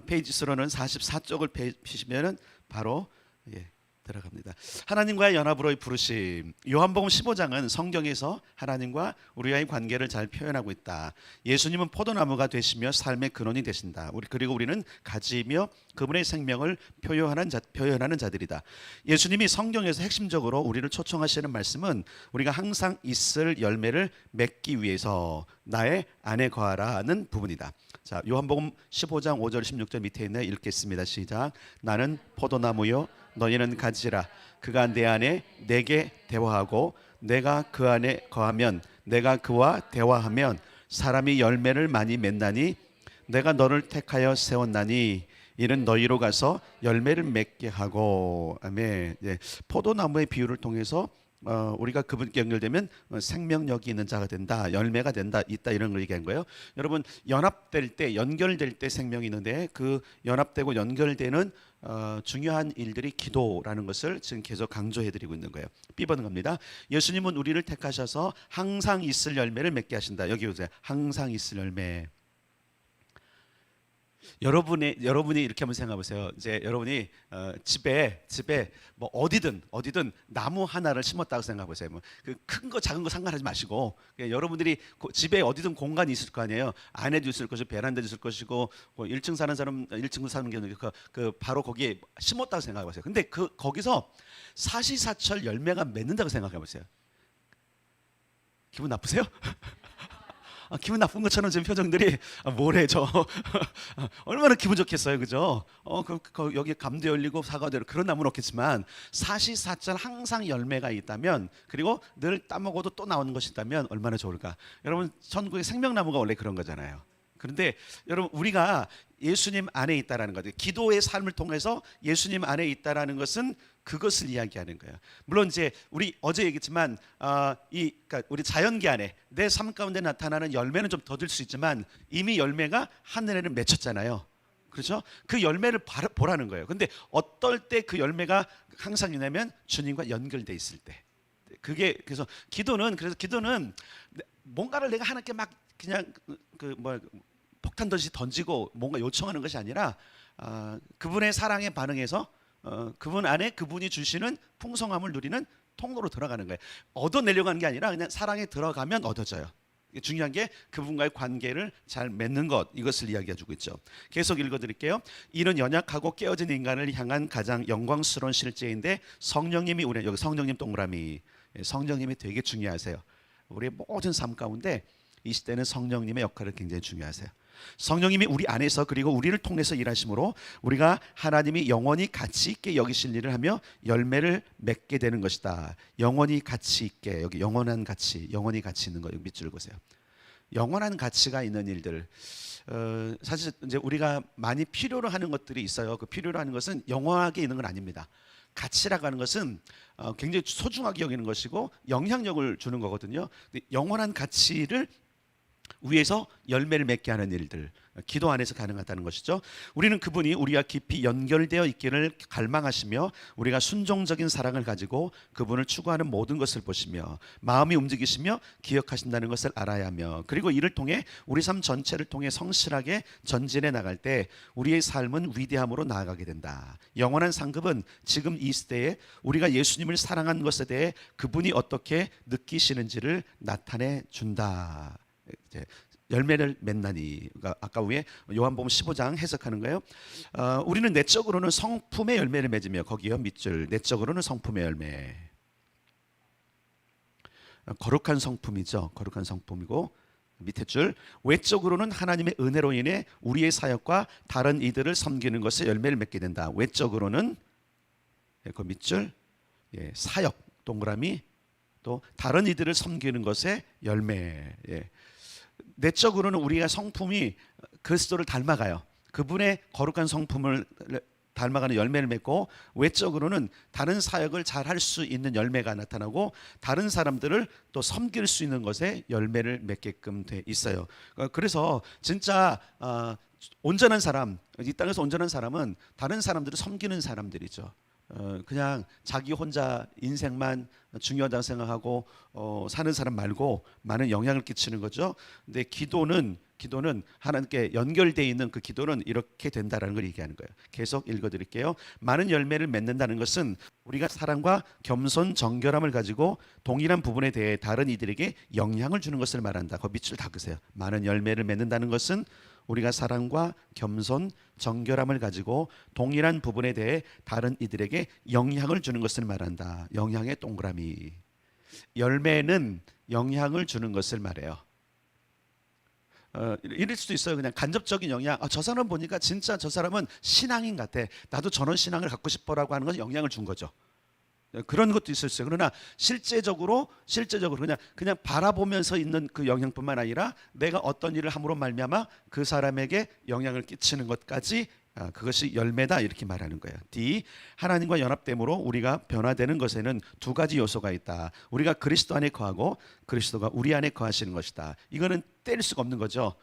페이지 수로는 44쪽을 펴시면은 바로 들어갑니다. 하나님과의 연합으로의 부르심. 요한복음 15장은 성경에서 하나님과 우리와의 관계를 잘 표현하고 있다. 예수님은 포도나무가 되시며 삶의 근원이 되신다. 그리고 우리는 가지이며 그분의 생명을 표현하는 자들이다. 예수님이 성경에서 핵심적으로 우리를 초청하시는 말씀은 우리가 항상 있을 열매를 맺기 위해서 나의 안에 거하라는 부분이다. 자, 요한복음 15장 5절 16절 밑에 있네 읽겠습니다. 시작. 나는 포도나무요 너희는 가지라. 그가 내 안에 내게 대화하고 내가 그 안에 거하면 내가 그와 대화하면 사람이 열매를 많이 맺나니 내가 너를 택하여 세웠나니 이는 너희로 가서 열매를 맺게 하고. 아멘. 포도나무의 비유를 통해서 우리가 그분께 연결되면 생명력이 있는 자가 된다, 열매가 된다, 있다, 이런 걸 얘기한 거예요. 여러분, 연합될 때, 연결될 때 생명이 있는데 그 연합되고 연결되는 중요한 일들이 기도라는 것을 지금 계속 강조해드리고 있는 거예요. B번 갑니다. 예수님은 우리를 택하셔서 항상 있을 열매를 맺게 하신다. 여기 보세요. 항상 있을 열매. 여러분이 이렇게 한번 생각해 보세요. 이제 여러분이 집에 뭐 어디든 나무 하나를 심었다고 생각해 보세요. 뭐 그 큰 거 작은 거 상관하지 마시고 여러분들이 집에 어디든 공간이 있을 거 아니에요. 안에도 있을 것이고 베란다도 있을 것이고 1층 사는 사람 1층 사는 경우는 그 바로 거기에 심었다고 생각해 보세요. 근데 거기서 사시사철 열매가 맺는다고 생각해 보세요. 기분 나쁘세요? 기분 나쁜 것처럼 지금 표정들이 뭐래 저 얼마나 기분 좋겠어요, 그죠? 여기 감도 열리고 사과도 열리고 그런 나무는 없겠지만 사시사철 항상 열매가 있다면, 그리고 늘 따먹어도 또 나오는 것이 있다면 얼마나 좋을까. 여러분, 천국의 생명나무가 원래 그런 거잖아요. 그런데 여러분, 우리가 예수님 안에 있다라는 거죠. 기도의 삶을 통해서 예수님 안에 있다라는 것은 그것을 이야기하는 거예요. 물론 이제 우리 어제 얘기했지만 그러니까 우리 자연계 안에 내 삶 가운데 나타나는 열매는 좀 더딜 수 있지만 이미 열매가 하늘에는 맺혔잖아요. 그렇죠? 그 열매를 보라는 거예요. 근데 어떨 때 그 열매가 항상 있냐면 주님과 연결돼 있을 때. 그래서 기도는 뭔가를 내가 하나님께 막 그냥 폭탄 던지고 뭔가 요청하는 것이 아니라 그분의 사랑에 반응해서 그분 안에 그분이 주시는 풍성함을 누리는 통로로 들어가는 거예요. 얻어내려고 하는 게 아니라 그냥 사랑에 들어가면 얻어져요. 중요한 게 그분과의 관계를 잘 맺는 것, 이것을 이야기해 주고 있죠. 계속 읽어드릴게요. 이는 연약하고 깨어진 인간을 향한 가장 영광스러운 실제인데 성령님이 여기 성령님 동그라미, 성령님이 되게 중요하세요. 우리의 모든 삶 가운데 이 시대는 성령님의 역할을 굉장히 중요하세요. 성령님이 우리 안에서 그리고 우리를 통해서 일하심으로 우리가 하나님이 영원히 가치 있게 여기실 일을 하며 열매를 맺게 되는 것이다. 영원히 가치 있게, 여기 영원한 가치, 영원히 가치 있는 거, 여기 밑줄 보세요. 영원한 가치가 있는 일들. 사실 이제 우리가 많이 필요로 하는 것들이 있어요. 그 필요로 하는 것은 영원하게 있는 건 아닙니다. 가치라고 하는 것은 굉장히 소중하게 여기는 것이고 영향력을 주는 거거든요. 근데 영원한 가치를 위에서 열매를 맺게 하는 일들, 기도 안에서 가능하다는 것이죠. 우리는 그분이 우리와 깊이 연결되어 있기를 갈망하시며 우리가 순종적인 사랑을 가지고 그분을 추구하는 모든 것을 보시며 마음이 움직이시며 기억하신다는 것을 알아야 하며, 그리고 이를 통해 우리 삶 전체를 통해 성실하게 전진해 나갈 때 우리의 삶은 위대함으로 나아가게 된다. 영원한 상급은 지금 이 시대에 우리가 예수님을 사랑한 것에 대해 그분이 어떻게 느끼시는지를 나타내 준다. 열매를 맺나니, 아까 위에 요한복음 15장 해석하는 거예요. 우리는 내적으로는 성품의 열매를 맺으며, 거기요 밑줄, 내적으로는 성품의 열매, 거룩한 성품이죠. 거룩한 성품이고 밑에 줄, 외적으로는 하나님의 은혜로 인해 우리의 사역과 다른 이들을 섬기는 것에 열매를 맺게 된다. 외적으로는 그 밑줄, 사역 동그라미, 또 다른 이들을 섬기는 것에 열매. 내적으로는 우리가 성품이 그리스도를 닮아가요. 그분의 거룩한 성품을 닮아가는 열매를 맺고, 외적으로는 다른 사역을 잘 할 수 있는 열매가 나타나고 다른 사람들을 또 섬길 수 있는 것에 열매를 맺게끔 돼 있어요. 그래서 진짜 온전한 사람, 이 땅에서 온전한 사람은 다른 사람들을 섬기는 사람들이죠. 그냥 자기 혼자 인생만 중요하다고 생각하고 사는 사람 말고 많은 영향을 끼치는 거죠. 근데 기도는 기도는 하나님께 연결되어 있는 그 기도는 이렇게 된다라는 걸 얘기하는 거예요. 계속 읽어드릴게요. 많은 열매를 맺는다는 것은 우리가 사랑과 겸손, 정결함을 가지고 동일한 부분에 대해 다른 이들에게 영향을 주는 것을 말한다. 그 밑줄 닦으세요. 많은 열매를 맺는다는 것은 우리가 사랑과 겸손, 정결함을 가지고 동일한 부분에 대해 다른 이들에게 영향을 주는 것을 말한다. 영향의 동그라미. 열매는 영향을 주는 것을 말해요. 이럴 수도 있어요. 그냥 간접적인 영향. 저 사람 보니까 진짜 저 사람은 신앙인 같아. 나도 저런 신앙을 갖고 싶어라고 하는 건 영향을 준 거죠. 그런 것도 있었어요. 그러나 실제적으로 그냥 바라보면서 있는 그 영향뿐만 아니라 내가 어떤 일을 함으로 말미암아 그 사람에게 영향을 끼치는 것까지 그것이 열매다 이렇게 말하는 거예요. D. 하나님과 연합됨으로 우리가 변화되는 것에는 두 가지 요소가 있다. 우리가 그리스도 안에 거하고 그리스도가 우리 안에 거하시는 것이다. 이거는 뗄 수가 없는 거죠.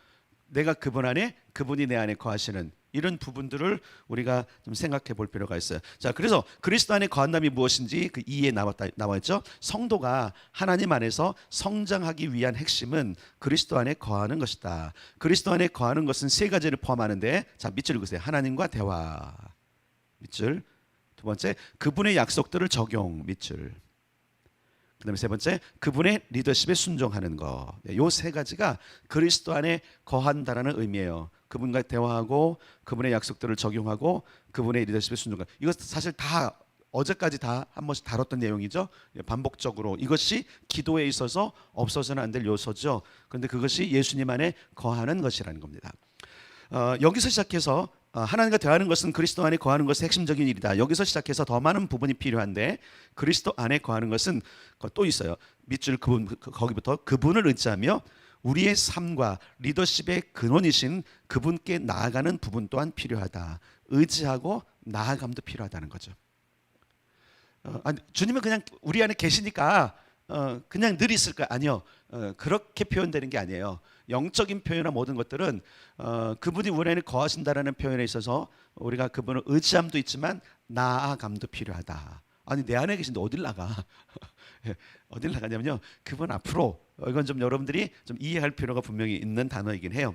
내가 그분 안에, 그분이 내 안에 거하시는 이런 부분들을 우리가 좀 생각해 볼 필요가 있어요. 자, 그래서 그리스도 안에 거한다이 무엇인지 그 2에 나와 있죠. 성도가 하나님 안에서 성장하기 위한 핵심은 그리스도 안에 거하는 것이다. 그리스도 안에 거하는 것은 세 가지를 포함하는데, 자, 밑줄 읽으세요. 하나님과 대화, 밑줄. 두 번째, 그분의 약속들을 적용, 밑줄. 그다음에 세 번째, 그분의 리더십에 순종하는 거. 요 세 가지가 그리스도 안에 거한다라는 의미예요. 그분과 대화하고 그분의 약속들을 적용하고 그분의 리더십에 순종하는. 이거 사실 다 어제까지 다 한 번씩 다뤘던 내용이죠. 반복적으로 이것이 기도에 있어서 없어서는 안 될 요소죠. 그런데 그것이 예수님 안에 거하는 것이라는 겁니다. 여기서 시작해서 하나님과 대화하는 것은 그리스도 안에 거하는 것이 핵심적인 일이다. 여기서 시작해서 더 많은 부분이 필요한데 그리스도 안에 거하는 것은 또 있어요. 밑줄 거기부터 그분을 의지하며 우리의 삶과 리더십의 근원이신 그분께 나아가는 부분 또한 필요하다. 의지하고 나아감도 필요하다는 거죠. 주님은 그냥 우리 안에 계시니까 그냥 늘 있을 거야. 아니요. 그렇게 표현되는 게 아니에요. 영적인 표현이나 모든 것들은 그분이 우리 안에 거하신다라는 표현에 있어서 우리가 그분을 의지함도 있지만 나아감도 필요하다. 아니 내 안에 계신데 어딜 나가? 어딜 나가냐면요. 그분 앞으로. 이건 좀 여러분들이 좀 이해할 필요가 분명히 있는 단어이긴 해요.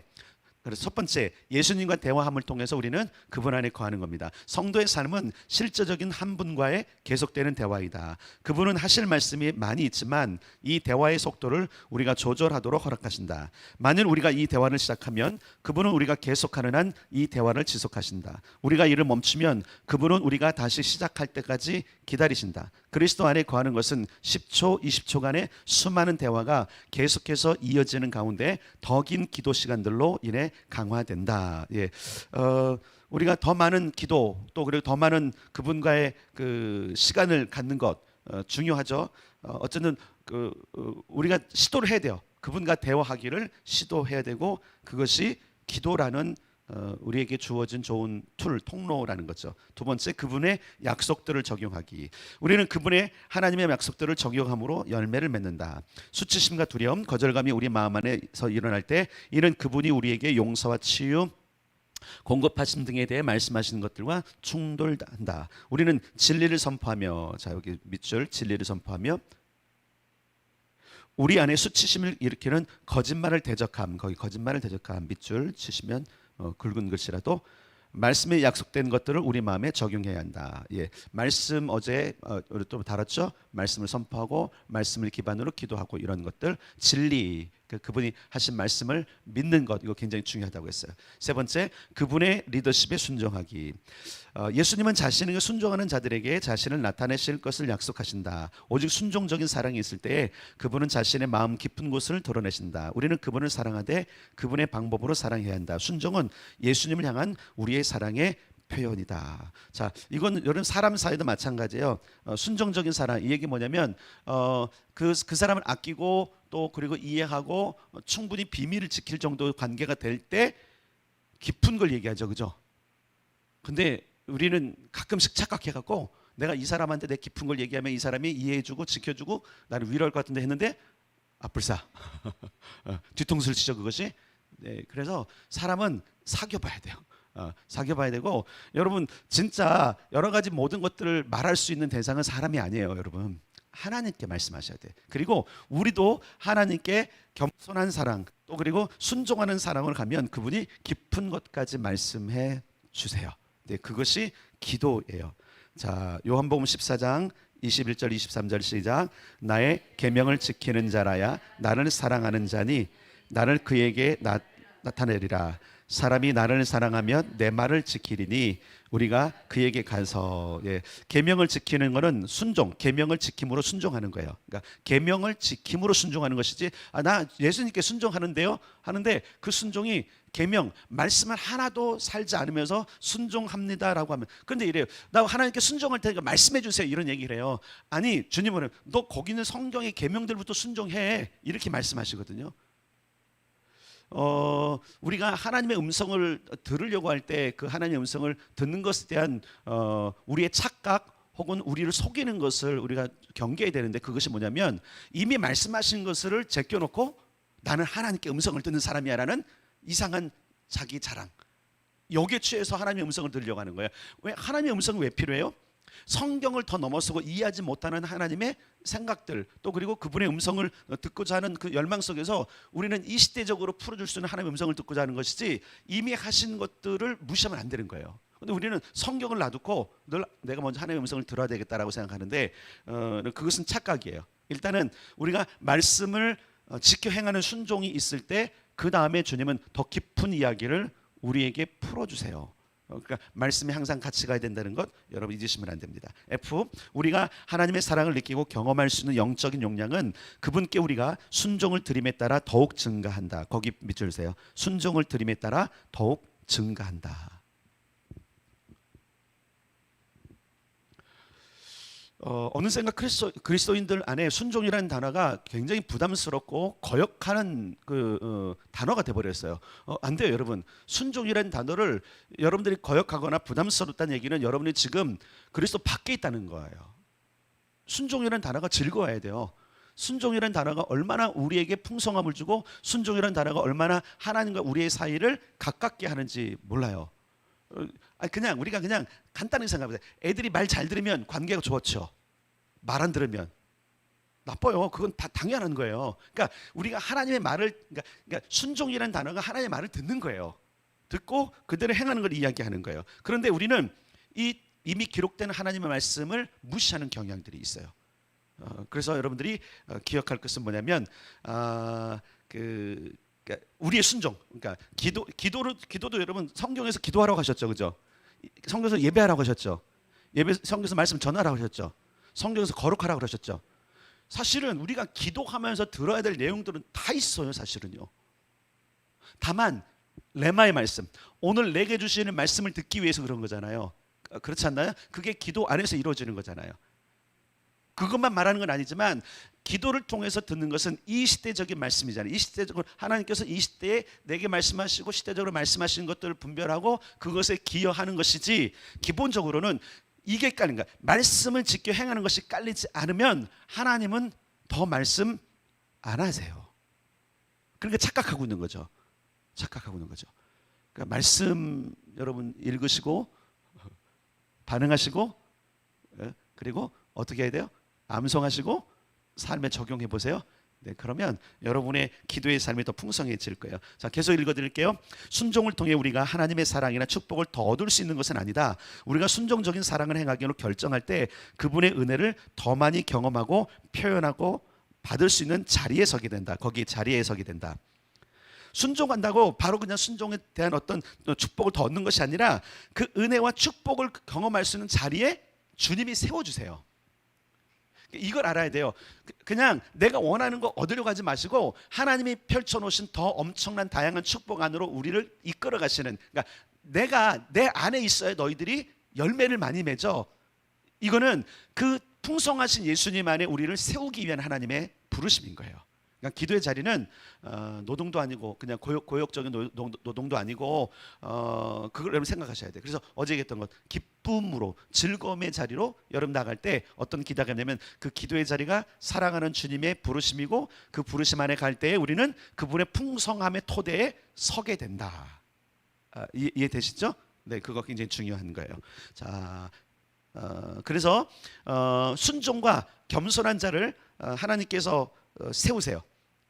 그래서 첫 번째, 예수님과 대화함을 통해서 우리는 그분 안에 거하는 겁니다. 성도의 삶은 실제적인 한 분과의 계속되는 대화이다. 그분은 하실 말씀이 많이 있지만 이 대화의 속도를 우리가 조절하도록 허락하신다. 만일 우리가 이 대화를 시작하면 그분은 우리가 계속하는 한 이 대화를 지속하신다. 우리가 이를 멈추면 그분은 우리가 다시 시작할 때까지 기다리신다. 그리스도 안에 거하는 것은 10초, 20초간의 수많은 대화가 계속해서 이어지는 가운데 더 긴 기도 시간들로 인해 강화된다. 예, 우리가 더 많은 기도 또 그리고 더 많은 그분과의 그 시간을 갖는 것 중요하죠. 어쨌든 우리가 시도를 해야 돼요. 그분과 대화하기를 시도해야 되고 그것이 기도라는 우리에게 주어진 좋은 통로라는 거죠. 두 번째, 그분의 약속들을 적용하기. 우리는 그분의 하나님의 약속들을 적용함으로 열매를 맺는다. 수치심과 두려움, 거절감이 우리 마음 안에서 일어날 때 이는 그분이 우리에게 용서와 치유, 공급하심 등에 대해 말씀하시는 것들과 충돌한다. 우리는 진리를 선포하며, 자 여기 밑줄, 진리를 선포하며 우리 안에 수치심을 일으키는 거짓말을 대적함, 거기 거짓말을 대적함 밑줄 치시면 굵은 글씨라도 말씀에 약속된 것들을 우리 마음에 적용해야 한다. 예, 말씀 어제 우리 또 다뤘죠. 말씀을 선포하고 말씀을 기반으로 기도하고 이런 것들, 진리, 그분이 하신 말씀을 믿는 것, 이거 굉장히 중요하다고 했어요. 세 번째, 그분의 리더십에 순종하기. 예수님은 자신에게 순종하는 자들에게 자신을 나타내실 것을 약속하신다. 오직 순종적인 사랑이 있을 때 그분은 자신의 마음 깊은 곳을 드러내신다. 우리는 그분을 사랑하되 그분의 방법으로 사랑해야 한다. 순종은 예수님을 향한 우리의 사랑의 표현이다. 자, 이건 여러분 사람 사이도 마찬가지예요. 순종적인 사랑, 이 얘기 뭐냐면 그 사람을 아끼고 또 그리고 이해하고 충분히 비밀을 지킬 정도의 관계가 될 때 깊은 걸 얘기하죠, 그죠? 근데 우리는 가끔씩 착각해갖고 내가 이 사람한테 내 깊은 걸 얘기하면 이 사람이 이해해주고 지켜주고 나를 위로할 것 같은데 했는데 불사 뒤통수를 치죠, 그것이. 네, 그래서 사람은 사귀어봐야 돼요. 사귀어봐야 되고, 여러분 진짜 여러 가지 모든 것들을 말할 수 있는 대상은 사람이 아니에요, 여러분. 하나님께 말씀하셔야 돼. 그리고 우리도 하나님께 겸손한 사랑, 또 그리고 순종하는 사랑을 가면 그분이 깊은 것까지 말씀해 주세요. 네, 그것이 기도예요. 자, 요한복음 14장 21절 23절 시작. 나의 계명을 지키는 자라야 나를 사랑하는 자니 나를 그에게 나타내리라. 사람이 나를 사랑하면 내 말을 지키리니 우리가 그에게 가서. 예, 계명을 지키는 것은 순종, 계명을 지킴으로 순종하는 거예요. 그러니까 계명을 지킴으로 순종하는 것이지, 나 예수님께 순종하는데요 하는데 그 순종이 계명 말씀을 하나도 살지 않으면서 순종합니다라고 하면, 그런데 이래요. 나 하나님께 순종할 테니까 말씀해 주세요, 이런 얘기를 해요. 아니, 주님은 너 거기는 성경의 계명들부터 순종해, 이렇게 말씀하시거든요. 우리가 하나님의 음성을 들으려고 할 때 그 하나님의 음성을 듣는 것에 대한 우리의 착각 혹은 우리를 속이는 것을 우리가 경계해야 되는데, 그것이 뭐냐면 이미 말씀하신 것을 제껴놓고 나는 하나님께 음성을 듣는 사람이야라는 이상한 자기 자랑, 여기에 취해서 하나님의 음성을 들으려고 하는 거예요. 왜 하나님의 음성이 왜 필요해요? 성경을 더 넘어서고 이해하지 못하는 하나님의 생각들, 또 그리고 그분의 음성을 듣고자 하는 그 열망 속에서 우리는 이 시대적으로 풀어줄 수 있는 하나님의 음성을 듣고자 하는 것이지, 이미 하신 것들을 무시하면 안 되는 거예요. 근데 우리는 성경을 놔두고 늘 내가 먼저 하나님의 음성을 들어야 되겠다라고 생각하는데 그것은 착각이에요. 일단은 우리가 말씀을 지켜 행하는 순종이 있을 때 그 다음에 주님은 더 깊은 이야기를 우리에게 풀어주세요. 그러니까 말씀이 항상 같이 가야 된다는 것 여러분 잊으시면 안 됩니다. F, 우리가 하나님의 사랑을 느끼고 경험할 수 있는 영적인 용량은 그분께 우리가 순종을 드림에 따라 더욱 증가한다. 거기 밑줄 주세요. 순종을 드림에 따라 더욱 증가한다. 어느샌가 그리스도인들 안에 순종이라는 단어가 굉장히 부담스럽고 거역하는 단어가 돼버렸어요. 안 돼요, 여러분. 순종이라는 단어를 여러분들이 거역하거나 부담스럽다는 얘기는 여러분이 지금 그리스도 밖에 있다는 거예요. 순종이라는 단어가 즐거워야 돼요. 순종이라는 단어가 얼마나 우리에게 풍성함을 주고 순종이라는 단어가 얼마나 하나님과 우리의 사이를 가깝게 하는지 몰라요. 그냥 우리가 그냥 간단하게 생각합니다. 애들이 말 잘 들으면 관계가 좋죠. 말 안 들으면 나빠요. 그건 다 당연한 거예요. 그러니까 우리가 하나님의 말을, 그러니까 순종이라는 단어가 하나님의 말을 듣는 거예요. 듣고 그대로 행하는 걸 이야기하는 거예요. 그런데 우리는 이미 기록된 하나님의 말씀을 무시하는 경향들이 있어요. 그래서 여러분들이 기억할 것은 뭐냐면 그러니까 우리의 순종, 그러니까 기도도 여러분 성경에서 기도하라고 하셨죠, 그죠? 성경에서 예배하라고 하셨죠. 성경에서 말씀 전하라고 하셨죠. 성경에서 거룩하라고 그러셨죠. 사실은 우리가 기도하면서 들어야 될 내용들은 다 있어요, 사실은요. 다만 레마의 말씀, 오늘 내게 주시는 말씀을 듣기 위해서 그런 거잖아요. 그렇지 않나요? 그게 기도 안에서 이루어지는 거잖아요. 그것만 말하는 건 아니지만 기도를 통해서 듣는 것은 이 시대적인 말씀이잖아요. 이 시대적으로 하나님께서 이 시대에 내게 말씀하시고 시대적으로 말씀하시는 것들을 분별하고 그것에 기여하는 것이지, 기본적으로는 이게 깔린 거야. 말씀을 지켜 행하는 것이 깔리지 않으면 하나님은 더 말씀 안 하세요. 그러니까 착각하고 있는 거죠. 착각하고 있는 거죠. 그러니까 말씀 여러분 읽으시고 반응하시고 그리고 어떻게 해야 돼요? 암송하시고 삶에 적용해 보세요. 네, 그러면 여러분의 기도의 삶이 더 풍성해질 거예요. 자, 계속 읽어드릴게요. 순종을 통해 우리가 하나님의 사랑이나 축복을 더 얻을 수 있는 것은 아니다. 우리가 순종적인 사랑을 행하기로 결정할 때 그분의 은혜를 더 많이 경험하고 표현하고 받을 수 있는 자리에 서게 된다. 거기 자리에 서게 된다. 순종한다고 바로 그냥 순종에 대한 어떤 축복을 더 얻는 것이 아니라 그 은혜와 축복을 경험할 수 있는 자리에 주님이 세워주세요. 이걸 알아야 돼요. 그냥 내가 원하는 거 얻으려고 하지 마시고 하나님이 펼쳐놓으신 더 엄청난 다양한 축복 안으로 우리를 이끌어 가시는, 그러니까 내가 내 안에 있어야 너희들이 열매를 많이 맺어. 이거는 그 풍성하신 예수님 안에 우리를 세우기 위한 하나님의 부르심인 거예요. 그러니까 기도의 자리는 노동도 아니고 그냥 고역적인 노동도 아니고 그걸 여러분 생각하셔야 돼요. 그래서 어제 얘기했던 것, 기쁨으로 즐거움의 자리로 여러분 나갈 때 어떤 기대가 있냐면 그 기도의 자리가 사랑하는 주님의 부르심이고 그 부르심 안에 갈 때에 우리는 그분의 풍성함의 토대에 서게 된다. 이해되시죠? 네, 그거 굉장히 중요한 거예요. 자, 그래서 순종과 겸손한 자를 하나님께서 세우세요.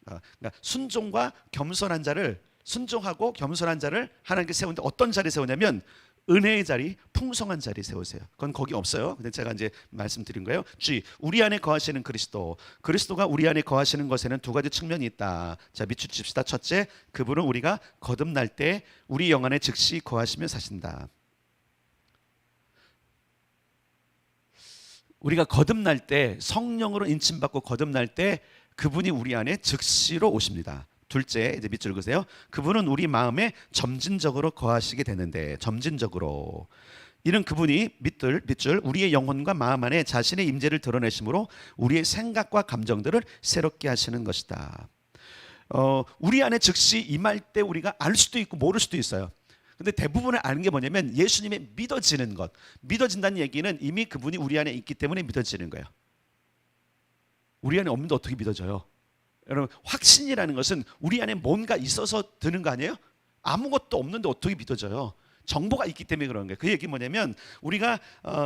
그러니까 순종과 겸손한 자를, 순종하고 겸손한 자를 하나님께 세우는데 어떤 자리 세우냐면 은혜의 자리, 풍성한 자리 세우세요. 그건 거기 없어요. 근데 제가 이제 말씀드린 거예요. G, 우리 안에 거하시는 그리스도. 그리스도가 우리 안에 거하시는 것에는 두 가지 측면이 있다. 자, 밑줄 칩시다. 첫째, 그분은 우리가 거듭날 때 우리 영 안에 즉시 거하시며 사신다. 우리가 거듭날 때, 성령으로 인침받고 거듭날 때 그분이 우리 안에 즉시로 오십니다. 둘째, 이제 밑줄 그으세요. 그분은 우리 마음에 점진적으로 거하시게 되는데, 점진적으로. 이는 그분이 밑줄 우리의 영혼과 마음 안에 자신의 임재를 드러내심으로 우리의 생각과 감정들을 새롭게 하시는 것이다. 우리 안에 즉시 임할 때 우리가 알 수도 있고 모를 수도 있어요. 근데 대부분을 아는 게 뭐냐면 예수님의 믿어지는 것. 믿어진다는 얘기는 이미 그분이 우리 안에 있기 때문에 믿어지는 거예요. 우리 안에 없는데 어떻게 믿어져요? 여러분, 확신이라는 것은 우리 안에 뭔가 있어서 드는 거 아니에요? 아무것도 없는데 어떻게 믿어져요? 정보가 있기 때문에 그런 거예요. 그 얘기 뭐냐면 우리가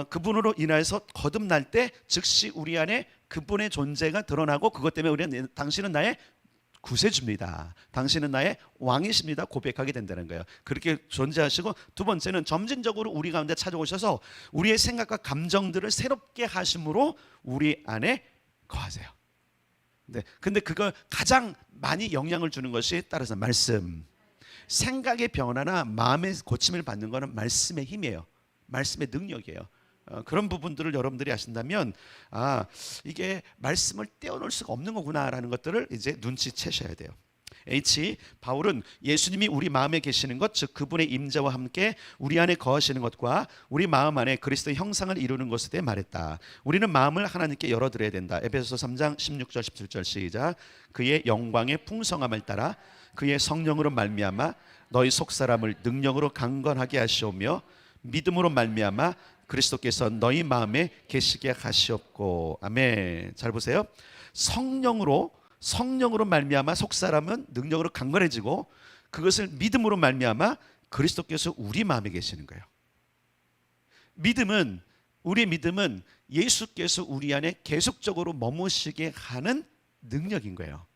그분으로 인하여서 거듭날 때 즉시 우리 안에 그분의 존재가 드러나고 그것 때문에 우리는 당신은 나의 구세주입니다. 당신은 나의 왕이십니다. 고백하게 된다는 거예요. 그렇게 존재하시고, 두 번째는 점진적으로 우리 가운데 찾아오셔서 우리의 생각과 감정들을 새롭게 하심으로 우리 안에 거하세요. 네, 근데 그걸 가장 많이 영향을 주는 것이 따라서 말씀. 생각의 변화나 마음의 고침을 받는 것은 말씀의 힘이에요. 말씀의 능력이에요. 그런 부분들을 여러분들이 아신다면 이게 말씀을 떼어놓을 수가 없는 거구나라는 것들을 이제 눈치채셔야 돼요. H, 바울은 예수님이 우리 마음에 계시는 것, 즉 그분의 임재와 함께 우리 안에 거하시는 것과 우리 마음 안에 그리스도의 형상을 이루는 것에 대해 말했다. 우리는 마음을 하나님께 열어드려야 된다. 에베소서 3장 16절 17절 시작. 그의 영광의 풍성함을 따라 그의 성령으로 말미암아 너희 속사람을 능력으로 강건하게 하시오며 믿음으로 말미암아 그리스도께서 너희 마음에 계시게 하시옵고. 아멘. 잘 보세요. 성령으로 말미암아 속사람은 능력으로 강건해지고 그것을 믿음으로 말미암아 그리스도께서 우리 마음에 계시는 거예요. 우리의 믿음은 예수께서 우리 안에 계속적으로 머무시게 하는 능력인 거예요.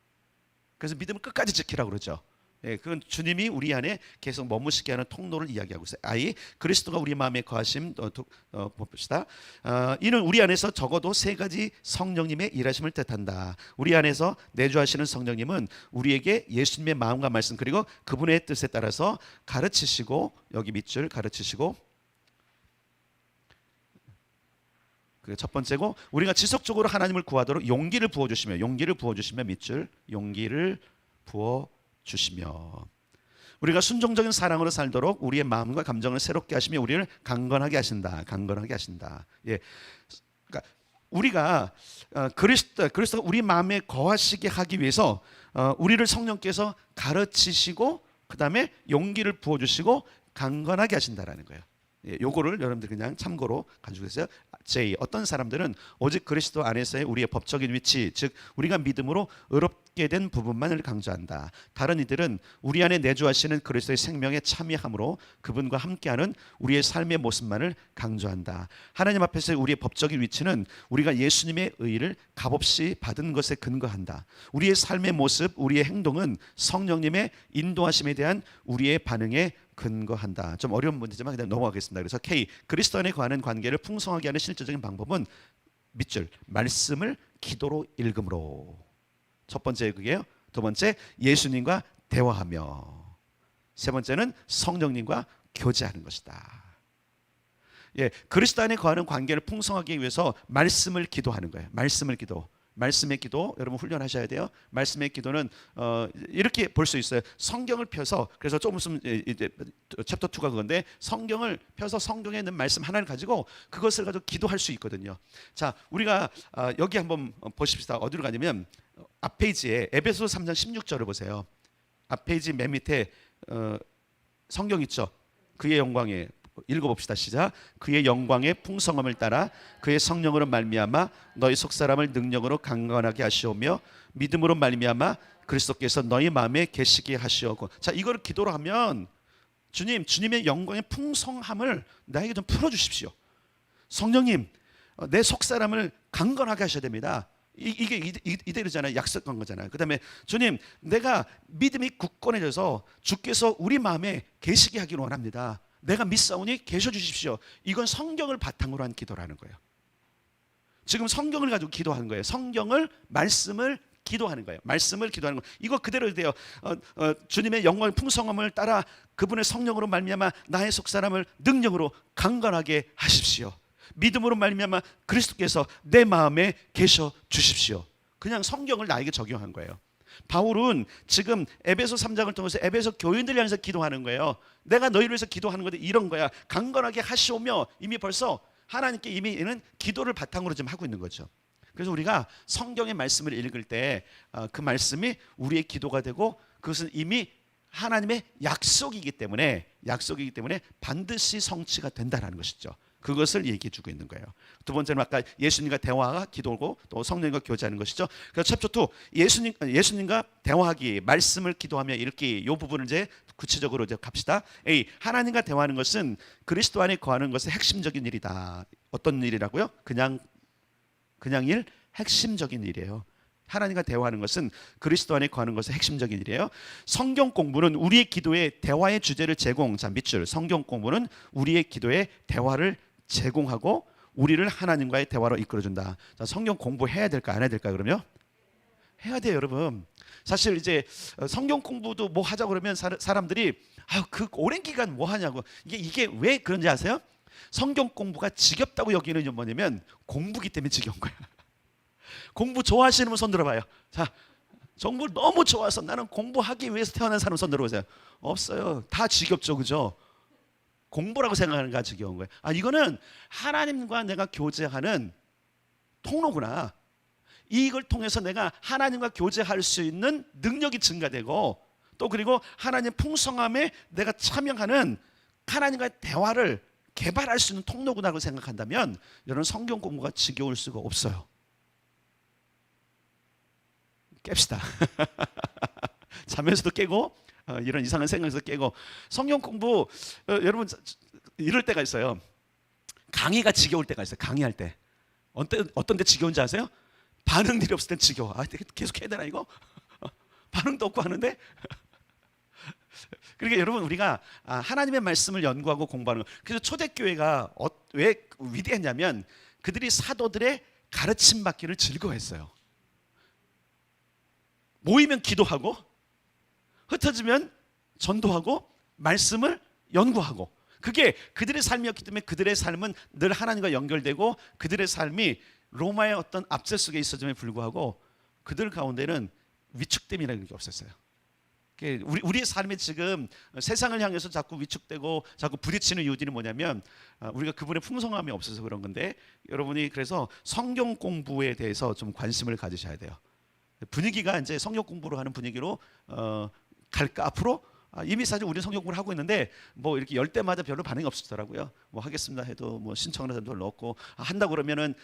그래서 믿음을 끝까지 지키라고 그러죠. 그건 주님이 우리 안에 계속 머무시게 하는 통로를 이야기하고 있어요. I, 그리스도가 우리 마음에 거하심. 봅시다. 이는 우리 안에서 적어도 세 가지 성령님의 일하심을 뜻한다. 우리 안에서 내주하시는 성령님은 우리에게 예수님의 마음과 말씀 그리고 그분의 뜻에 따라서 가르치시고, 여기 밑줄 가르치시고, 그 첫 번째고, 우리가 지속적으로 하나님을 구하도록 용기를 부어주시며 밑줄 용기를 부어주시며, 우리가 순종적인 사랑으로 살도록 우리의 마음과 감정을 새롭게 하시며 우리를 강건하게 하신다. 예, 그러니까 우리가 그리스도가 우리 마음에 거하시게 하기 위해서 우리를 성령께서 가르치시고 그 다음에 용기를 부어주시고 강건하게 하신다라는 거예요. 예, 요거를 여러분들 그냥 참고로 가지고 계세요. J, 어떤 사람들은 오직 그리스도 안에서의 우리의 법적인 위치, 즉 우리가 믿음으로 의롭게 된 부분만을 강조한다. 다른 이들은 우리 안에 내주하시는 그리스도의 생명에 참여함으로 그분과 함께하는 우리의 삶의 모습만을 강조한다. 하나님 앞에서의 우리의 법적인 위치는 우리가 예수님의 의를 값없이 받은 것에 근거한다. 우리의 삶의 모습, 우리의 행동은 성령님의 인도하심에 대한 우리의 반응에 근거한다. 좀 어려운 문제지만 그냥 넘어가겠습니다. 그래서 K, 그리스도 안에 거하는 관계를 풍성하게 하는 실질적인 방법은 밑줄 말씀을 기도로 읽음으로. 첫 번째 그게요. 두 번째 예수님과 대화하며, 세 번째는 성령님과 교제하는 것이다. 예, 그리스도 안에 거하는 관계를 풍성하게 하기 위해서 말씀을 기도하는 거예요. 말씀의 기도 여러분 훈련하셔야 돼요. 말씀의 기도는 이렇게 볼 수 있어요. 성경을 펴서, 그래서 좀 있으면 이제 챕터 2가 그건데, 성경을 펴서 성경에 있는 말씀 하나를 가지고 그것을 가지고 기도할 수 있거든요. 자, 우리가 여기 한번 보십시다. 어디로 가냐면 앞 페이지에 에베소서 3장 16절을 보세요. 앞 페이지 맨 밑에 성경 있죠. 그의 영광에, 읽어봅시다. 시작. 그의 영광의 풍성함을 따라 그의 성령으로 말미암아 너희 속사람을 능력으로 강건하게 하시오며 믿음으로 말미암아 그리스도께서 너희 마음에 계시게 하시오고. 자, 이거를 기도로 하면 주님의 영광의 풍성함을 나에게 좀 풀어주십시오. 성령님, 내 속사람을 강건하게 하셔야 됩니다. 이게 이대로잖아요. 약속한 거잖아요. 그 다음에 주님, 내가 믿음이 굳건해져서 주께서 우리 마음에 계시게 하기를 원합니다. 내가 믿사오니 계셔 주십시오. 이건 성경을 바탕으로 한 기도라는 거예요. 지금 성경을 가지고 기도하는 거예요. 성경을, 말씀을 기도하는 거예요. 말씀을 기도하는 거. 이거 그대로 돼요. 주님의 영광 풍성함을 따라 그분의 성령으로 말미암아 나의 속사람을 능력으로 강건하게 하십시오. 믿음으로 말미암아 그리스도께서 내 마음에 계셔 주십시오. 그냥 성경을 나에게 적용한 거예요. 바울은 지금 에베소 3장을 통해서 에베소 교인들 향해서 기도하는 거예요. 내가 너희를 위해서 기도하는 건데 이런 거야. 강건하게 하시오며 이미 벌써 하나님께 이미 이는 기도를 바탕으로 좀 하고 있는 거죠. 그래서 우리가 성경의 말씀을 읽을 때 그 말씀이 우리의 기도가 되고 그것은 이미 하나님의 약속이기 때문에 반드시 성취가 된다는 것이죠. 그것을 얘기해 주고 있는 거예요. 두 번째는 아까 예수님과 대화가 기도고 또 성령과 교제하는 것이죠. 그래서 챕터 2 예수님과 대화하기, 말씀을 기도하며 읽기, 이 부분을 이제 구체적으로 이제 갑시다. A, 하나님과 대화하는 것은 그리스도 안에 거하는 것의 핵심적인 일이다. 어떤 일이라고요? 그냥 일, 핵심적인 일이에요. 하나님과 대화하는 것은 그리스도 안에 거하는 것의 핵심적인 일이에요. 성경 공부는 우리의 기도에 대화의 주제를 자, 밑줄. 성경 공부는 우리의 기도에 대화를 제공하고 우리를 하나님과의 대화로 이끌어준다. 자, 성경 공부해야 될까 안 해야 될까 그러면? 해야 돼요, 여러분. 사실 이제 성경 공부도 뭐 하자 그러면 사람들이 그 오랜 기간 뭐 하냐고. 이게 왜 그런지 아세요? 성경 공부가 지겹다고 여기는 건 뭐냐면 공부기 때문에 지겨운 거야. 공부 좋아하시는 분 손 들어봐요. 자, 정말 너무 좋아서 나는 공부하기 위해서 태어난 사람 손 들어보세요. 없어요. 다 지겹죠, 그죠? 공부라고 생각하는 게 지겨운 거예요. 이거는 하나님과 내가 교제하는 통로구나. 이걸 통해서 내가 하나님과 교제할 수 있는 능력이 증가되고 또 그리고 하나님 풍성함에 내가 참여하는 하나님과의 대화를 개발할 수 있는 통로구나라고 생각한다면 여러분 성경 공부가 지겨울 수가 없어요. 깹시다. 잠에서도 깨고 이런 이상한 생각에서 깨고 성경 공부 여러분 이럴 때가 있어요. 강의가 지겨울 때가 있어요. 강의할 때 어떤 때 지겨운지 아세요? 반응들이 없을 땐 지겨워. 계속 해야 되나 이거? 반응도 없고 하는데 그러니까 여러분 우리가 하나님의 말씀을 연구하고 공부하는 거. 그래서 초대교회가 왜 위대했냐면 그들이 사도들의 가르침 받기를 즐거워했어요. 모이면 기도하고 흩어지면 전도하고 말씀을 연구하고 그게 그들의 삶이었기 때문에 그들의 삶은 늘 하나님과 연결되고 그들의 삶이 로마의 어떤 압제 속에 있었음에 불구하고 그들 가운데는 위축됨이라는 게 없었어요. 우리의 삶이 지금 세상을 향해서 자꾸 위축되고 자꾸 부딪히는 이유들이 뭐냐면 우리가 그분의 풍성함이 없어서 그런 건데 여러분이 그래서 성경 공부에 대해서 좀 관심을 가지셔야 돼요. 분위기가 이제 성경 공부로 하는 분위기로 갈까 앞으로 이미 사실 우리 성경 공부를 하고 있는데 뭐 이렇게 열 때마다 별로 반응이 없었더라고요. 뭐 하겠습니다 해도 뭐 신청하는 사람도 별로 없고 한다고 그러면은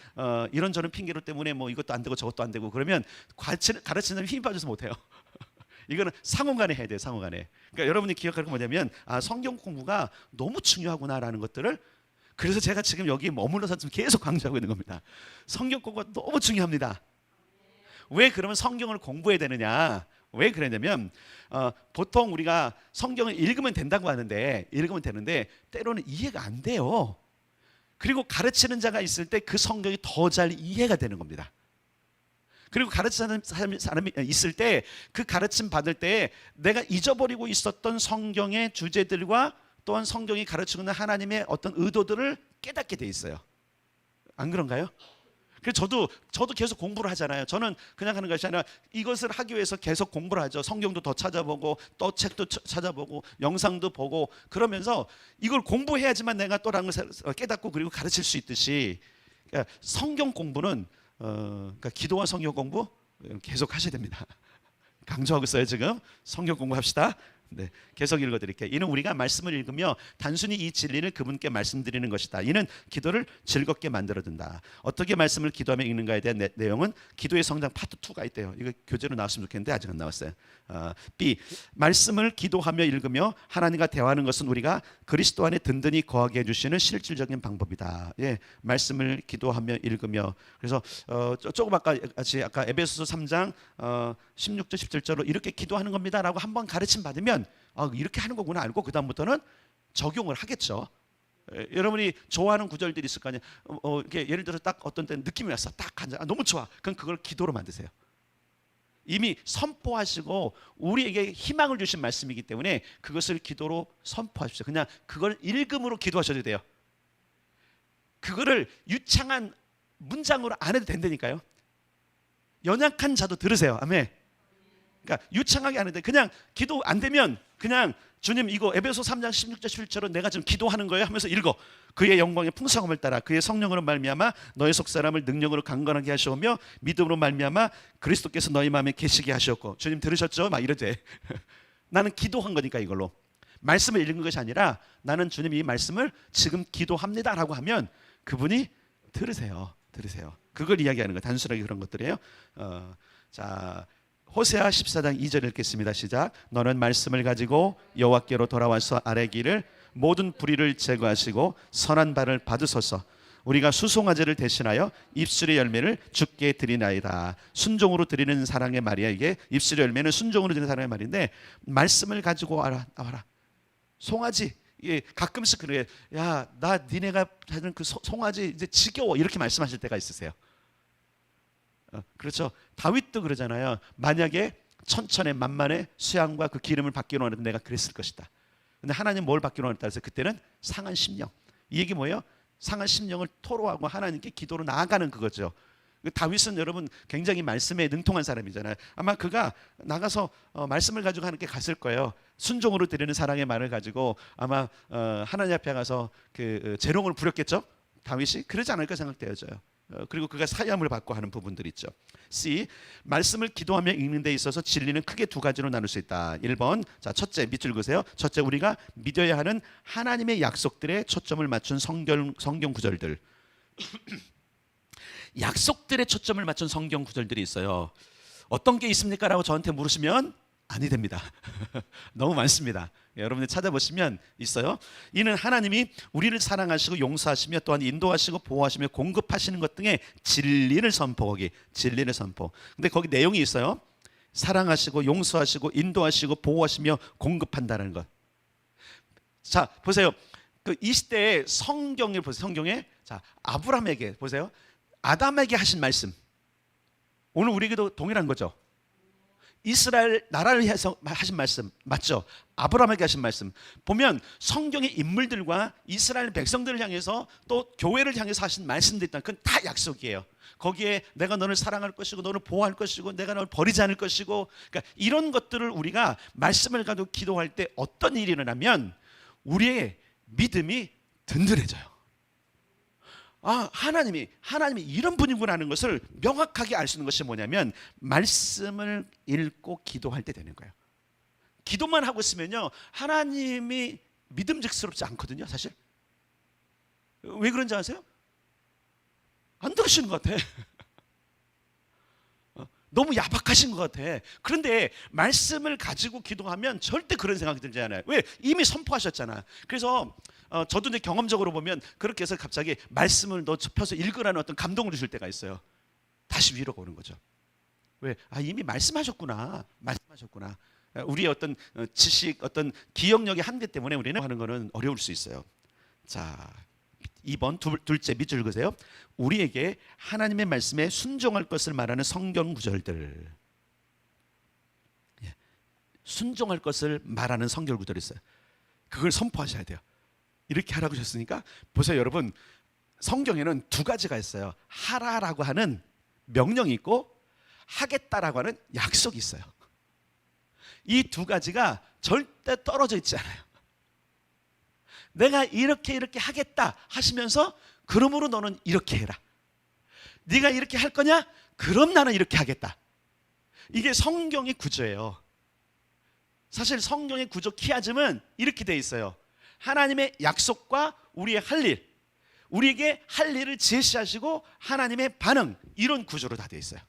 이런저런 핑계로 때문에 뭐 이것도 안 되고 저것도 안 되고 그러면 가르치는 사람이 힘이 빠져서 못 해요. 이거는 상호간에 해야 돼요. 상호간에. 그러니까 여러분이 기억할 건 뭐냐면 성경 공부가 너무 중요하구나라는 것들을 그래서 제가 지금 여기 머물러서 좀 계속 강조하고 있는 겁니다. 성경 공부가 너무 중요합니다. 왜 그러면 성경을 공부해야 되느냐? 왜 그러냐면 보통 우리가 성경을 읽으면 된다고 하는데 읽으면 되는데 때로는 이해가 안 돼요. 그리고 가르치는 자가 있을 때 그 성경이 더 잘 이해가 되는 겁니다. 그리고 가르치는 사람이 있을 때 그 가르침 받을 때 내가 잊어버리고 있었던 성경의 주제들과 또한 성경이 가르치고 있는 하나님의 어떤 의도들을 깨닫게 돼 있어요. 안 그런가요? 그래서 저도 계속 공부를 하잖아요. 저는 그냥 하는 것이 아니라 이것을 하기 위해서 계속 공부를 하죠. 성경도 더 찾아보고 또 책도 찾아보고 영상도 보고 그러면서 이걸 공부해야지만 내가 또 다른 것을 깨닫고 그리고 가르칠 수 있듯이 그러니까 성경 공부는 그러니까 기도와 성경 공부 계속 하셔야 됩니다. 강조하고 있어요 지금. 성경 공부합시다. 네, 계속 읽어드릴게요. 이는 우리가 말씀을 읽으며 단순히 이 진리를 그분께 말씀드리는 것이다. 이는 기도를 즐겁게 만들어준다. 어떻게 말씀을 기도하며 읽는가에 대한 내용은 기도의 성장 파트 2가 있대요. 이거 교재로 나왔으면 좋겠는데 아직 안 나왔어요. B. 말씀을 기도하며 읽으며 하나님과 대화하는 것은 우리가 그리스도 안에 든든히 거하게 해주시는 실질적인 방법이다. 예, 말씀을 기도하며 읽으며. 그래서 조금 아까 에베소서 3장 16절 17절로 이렇게 기도하는 겁니다라고 한번 가르침 받으면 이렇게 하는 거구나 알고 그 다음부터는 적용을 하겠죠. 여러분이 좋아하는 구절들이 있을 거 아니에요. 이렇게 예를 들어서 딱 어떤 때는 느낌이 왔어. 딱 너무 좋아. 그럼 그걸 기도로 만드세요. 이미 선포하시고 우리에게 희망을 주신 말씀이기 때문에 그것을 기도로 선포하십시오. 그냥 그걸 읽음으로 기도하셔도 돼요. 그거를 유창한 문장으로 안 해도 된다니까요. 연약한 자도 들으세요. 아멘. 그러니까 유창하게 안 해도 돼. 그냥 기도 안 되면 그냥 주님 이거 에베소 3장 16절 17절은 내가 지금 기도하는 거예요 하면서 읽어. 그의 영광의 풍성함을 따라 그의 성령으로 말미암아 너희 속사람을 능력으로 강건하게 하시오며 믿음으로 말미암아 그리스도께서 너희 마음에 계시게 하셨고. 주님 들으셨죠? 막 이러대. 나는 기도한 거니까 이걸로. 말씀을 읽은 것이 아니라 나는 주님 이 말씀을 지금 기도합니다라고 하면 그분이 들으세요. 그걸 이야기하는 거예요. 단순하게 그런 것들이에요. 자, 호세아 14장 2절 읽겠습니다. 시작. 너는 말씀을 가지고 여호와께로 돌아와서 아뢰기를 모든 불의를 제거하시고 선한 발을 받으소서. 우리가 수송아지를 대신하여 입술의 열매를 주께 드리나이다. 순종으로 드리는 사랑의 말이야. 이게 입술의 열매는 순종으로 드리는 사랑의 말인데 말씀을 가지고 와라. 송아지. 예, 가끔씩 그래. 야, 나 니네가 하는 그 송아지 이제 지겨워. 이렇게 말씀하실 때가 있으세요. 그렇죠. 다윗도 그러잖아요. 만약에 천천에 만만에 수양과 그 기름을 받기로 하는데 내가 그랬을 것이다. 근데 하나님 뭘 받기로 하는다 해서 그때는 상한 심령. 이 얘기 뭐예요? 상한 심령을 토로하고 하나님께 기도로 나아가는 그거죠. 다윗은 여러분 굉장히 말씀에 능통한 사람이잖아요. 아마 그가 나가서 말씀을 가지고 하나님께 갔을 거예요. 순종으로 드리는 사랑의 말을 가지고 아마 하나님 앞에 가서 그 재롱을 부렸겠죠. 다윗이 그러지 않을까 생각되어져요. 그리고 그가 사함을 받고 하는 부분들이 있죠. C. 말씀을 기도하며 읽는 데 있어서 진리는 크게 두 가지로 나눌 수 있다. 1번. 자, 첫째 밑줄 그으세요. 첫째, 우리가 믿어야 하는 하나님의 약속들에 초점을 맞춘 성경 구절들. 약속들에 초점을 맞춘 성경 구절들이 있어요. 어떤 게 있습니까? 라고 저한테 물으시면 아니 됩니다. 너무 많습니다. 여러분들 찾아보시면 있어요. 이는 하나님이 우리를 사랑하시고 용서하시며 또한 인도하시고 보호하시며 공급하시는 것 등의 진리를 선포하기. 진리를 선포. 근데 거기 내용이 있어요. 사랑하시고 용서하시고 인도하시고 보호하시며 공급한다는 것. 자, 보세요. 이 시대의 성경을 보세요. 성경에 자, 아브라함에게 보세요. 아담에게 하신 말씀. 오늘 우리에게도 동일한 거죠. 이스라엘 나라를 위해서 하신 말씀 맞죠? 아브라함에게 하신 말씀 보면 성경의 인물들과 이스라엘 백성들을 향해서 또 교회를 향해서 하신 말씀들이 있다. 그건 다 약속이에요. 거기에 내가 너를 사랑할 것이고 너를 보호할 것이고 내가 너를 버리지 않을 것이고, 그러니까 이런 것들을 우리가 말씀을 가지고 기도할 때 어떤 일이 일어나면 우리의 믿음이 든든해져요. 하나님이 이런 분이구나 하는 것을 명확하게 알 수 있는 것이 뭐냐면 말씀을 읽고 기도할 때 되는 거예요. 기도만 하고 있으면요 하나님이 믿음직스럽지 않거든요. 사실 왜 그런지 아세요? 안 들으시는 것 같아. 너무 야박하신 것 같아. 그런데 말씀을 가지고 기도하면 절대 그런 생각이 들지 않아요. 왜? 이미 선포하셨잖아. 그래서 저도 이제 경험적으로 보면 그렇게 해서 갑자기 말씀을 너 펴서 읽으라는 어떤 감동을 주실 때가 있어요. 다시 위로가 오는 거죠. 왜? 이미 말씀하셨구나. 우리의 어떤 지식, 어떤 기억력의 한계 때문에 우리는 하는 거는 어려울 수 있어요. 자, 2번 둘째 밑줄 그으세요. 우리에게 하나님의 말씀에 순종할 것을 말하는 성경 구절들. 순종할 것을 말하는 성경 구절이 있어요. 그걸 선포하셔야 돼요. 이렇게 하라고 하셨으니까 보세요 여러분, 성경에는 두 가지가 있어요. 하라라고 하는 명령이 있고 하겠다라고 하는 약속이 있어요. 이 두 가지가 절대 떨어져 있지 않아요. 내가 이렇게 하겠다 하시면서 그러므로 너는 이렇게 해라. 네가 이렇게 할 거냐? 그럼 나는 이렇게 하겠다. 이게 성경의 구조예요. 사실 성경의 구조 키아즘은 이렇게 돼 있어요. 하나님의 약속과 우리의 할 일, 우리에게 할 일을 제시하시고 하나님의 반응, 이런 구조로 다 돼 있어요.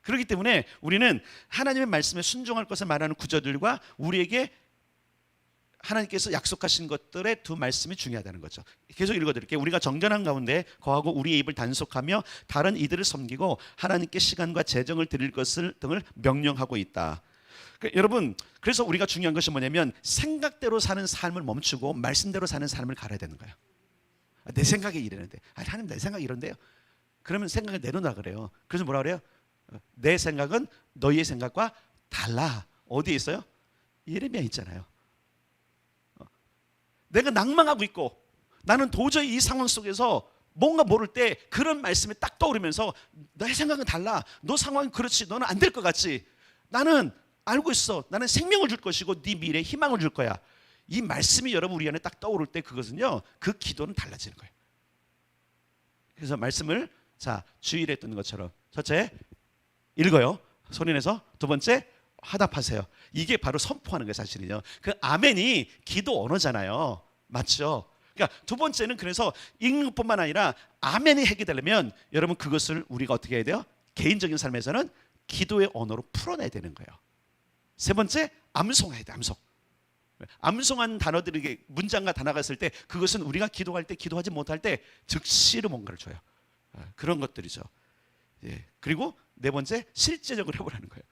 그렇기 때문에 우리는 하나님의 말씀에 순종할 것을 말하는 구조들과 우리에게 하나님께서 약속하신 것들의 두 말씀이 중요하다는 거죠. 계속 읽어드릴게요. 우리가 정결한 가운데 거하고 우리의 입을 단속하며 다른 이들을 섬기고 하나님께 시간과 재정을 드릴 것을 등을 명령하고 있다. 그러니까 여러분, 그래서 우리가 중요한 것이 뭐냐면 생각대로 사는 삶을 멈추고 말씀대로 사는 삶을 가려야 되는 거예요. 내 생각이 이러는데, 하나님 내 생각이 이런데요. 그러면 생각을 내놓으라 그래요. 그래서 뭐라 그래요? 내 생각은 너희의 생각과 달라. 어디에 있어요? 예레미야 있잖아요. 내가 낭망하고 있고 나는 도저히 이 상황 속에서 뭔가 모를 때 그런 말씀이 딱 떠오르면서 너의 생각은 달라. 너 상황은 그렇지. 너는 안 될 것 같지. 나는 알고 있어. 나는 생명을 줄 것이고 네 미래에 희망을 줄 거야. 이 말씀이 여러분 우리 안에 딱 떠오를 때 그것은요, 그 기도는 달라지는 거예요. 그래서 말씀을 자 주일에 했던 것처럼 첫째 읽어요. 소리 내서. 두 번째 화답하세요. 이게 바로 선포하는 거예요, 사실은요. 그 아멘이 기도 언어잖아요. 맞죠? 그러니까 두 번째는 그래서 읽는 것뿐만 아니라 아멘이 해결되려면 여러분 그것을 우리가 어떻게 해야 돼요? 개인적인 삶에서는 기도의 언어로 풀어내야 되는 거예요. 세 번째, 암송해야 돼. 암송한 단어들에게 문장과 단어가 있을 때 그것은 우리가 기도할 때 기도하지 못할 때 즉시로 뭔가를 줘요. 그런 것들이죠. 예. 그리고 네 번째, 실제적으로 해보라는 거예요.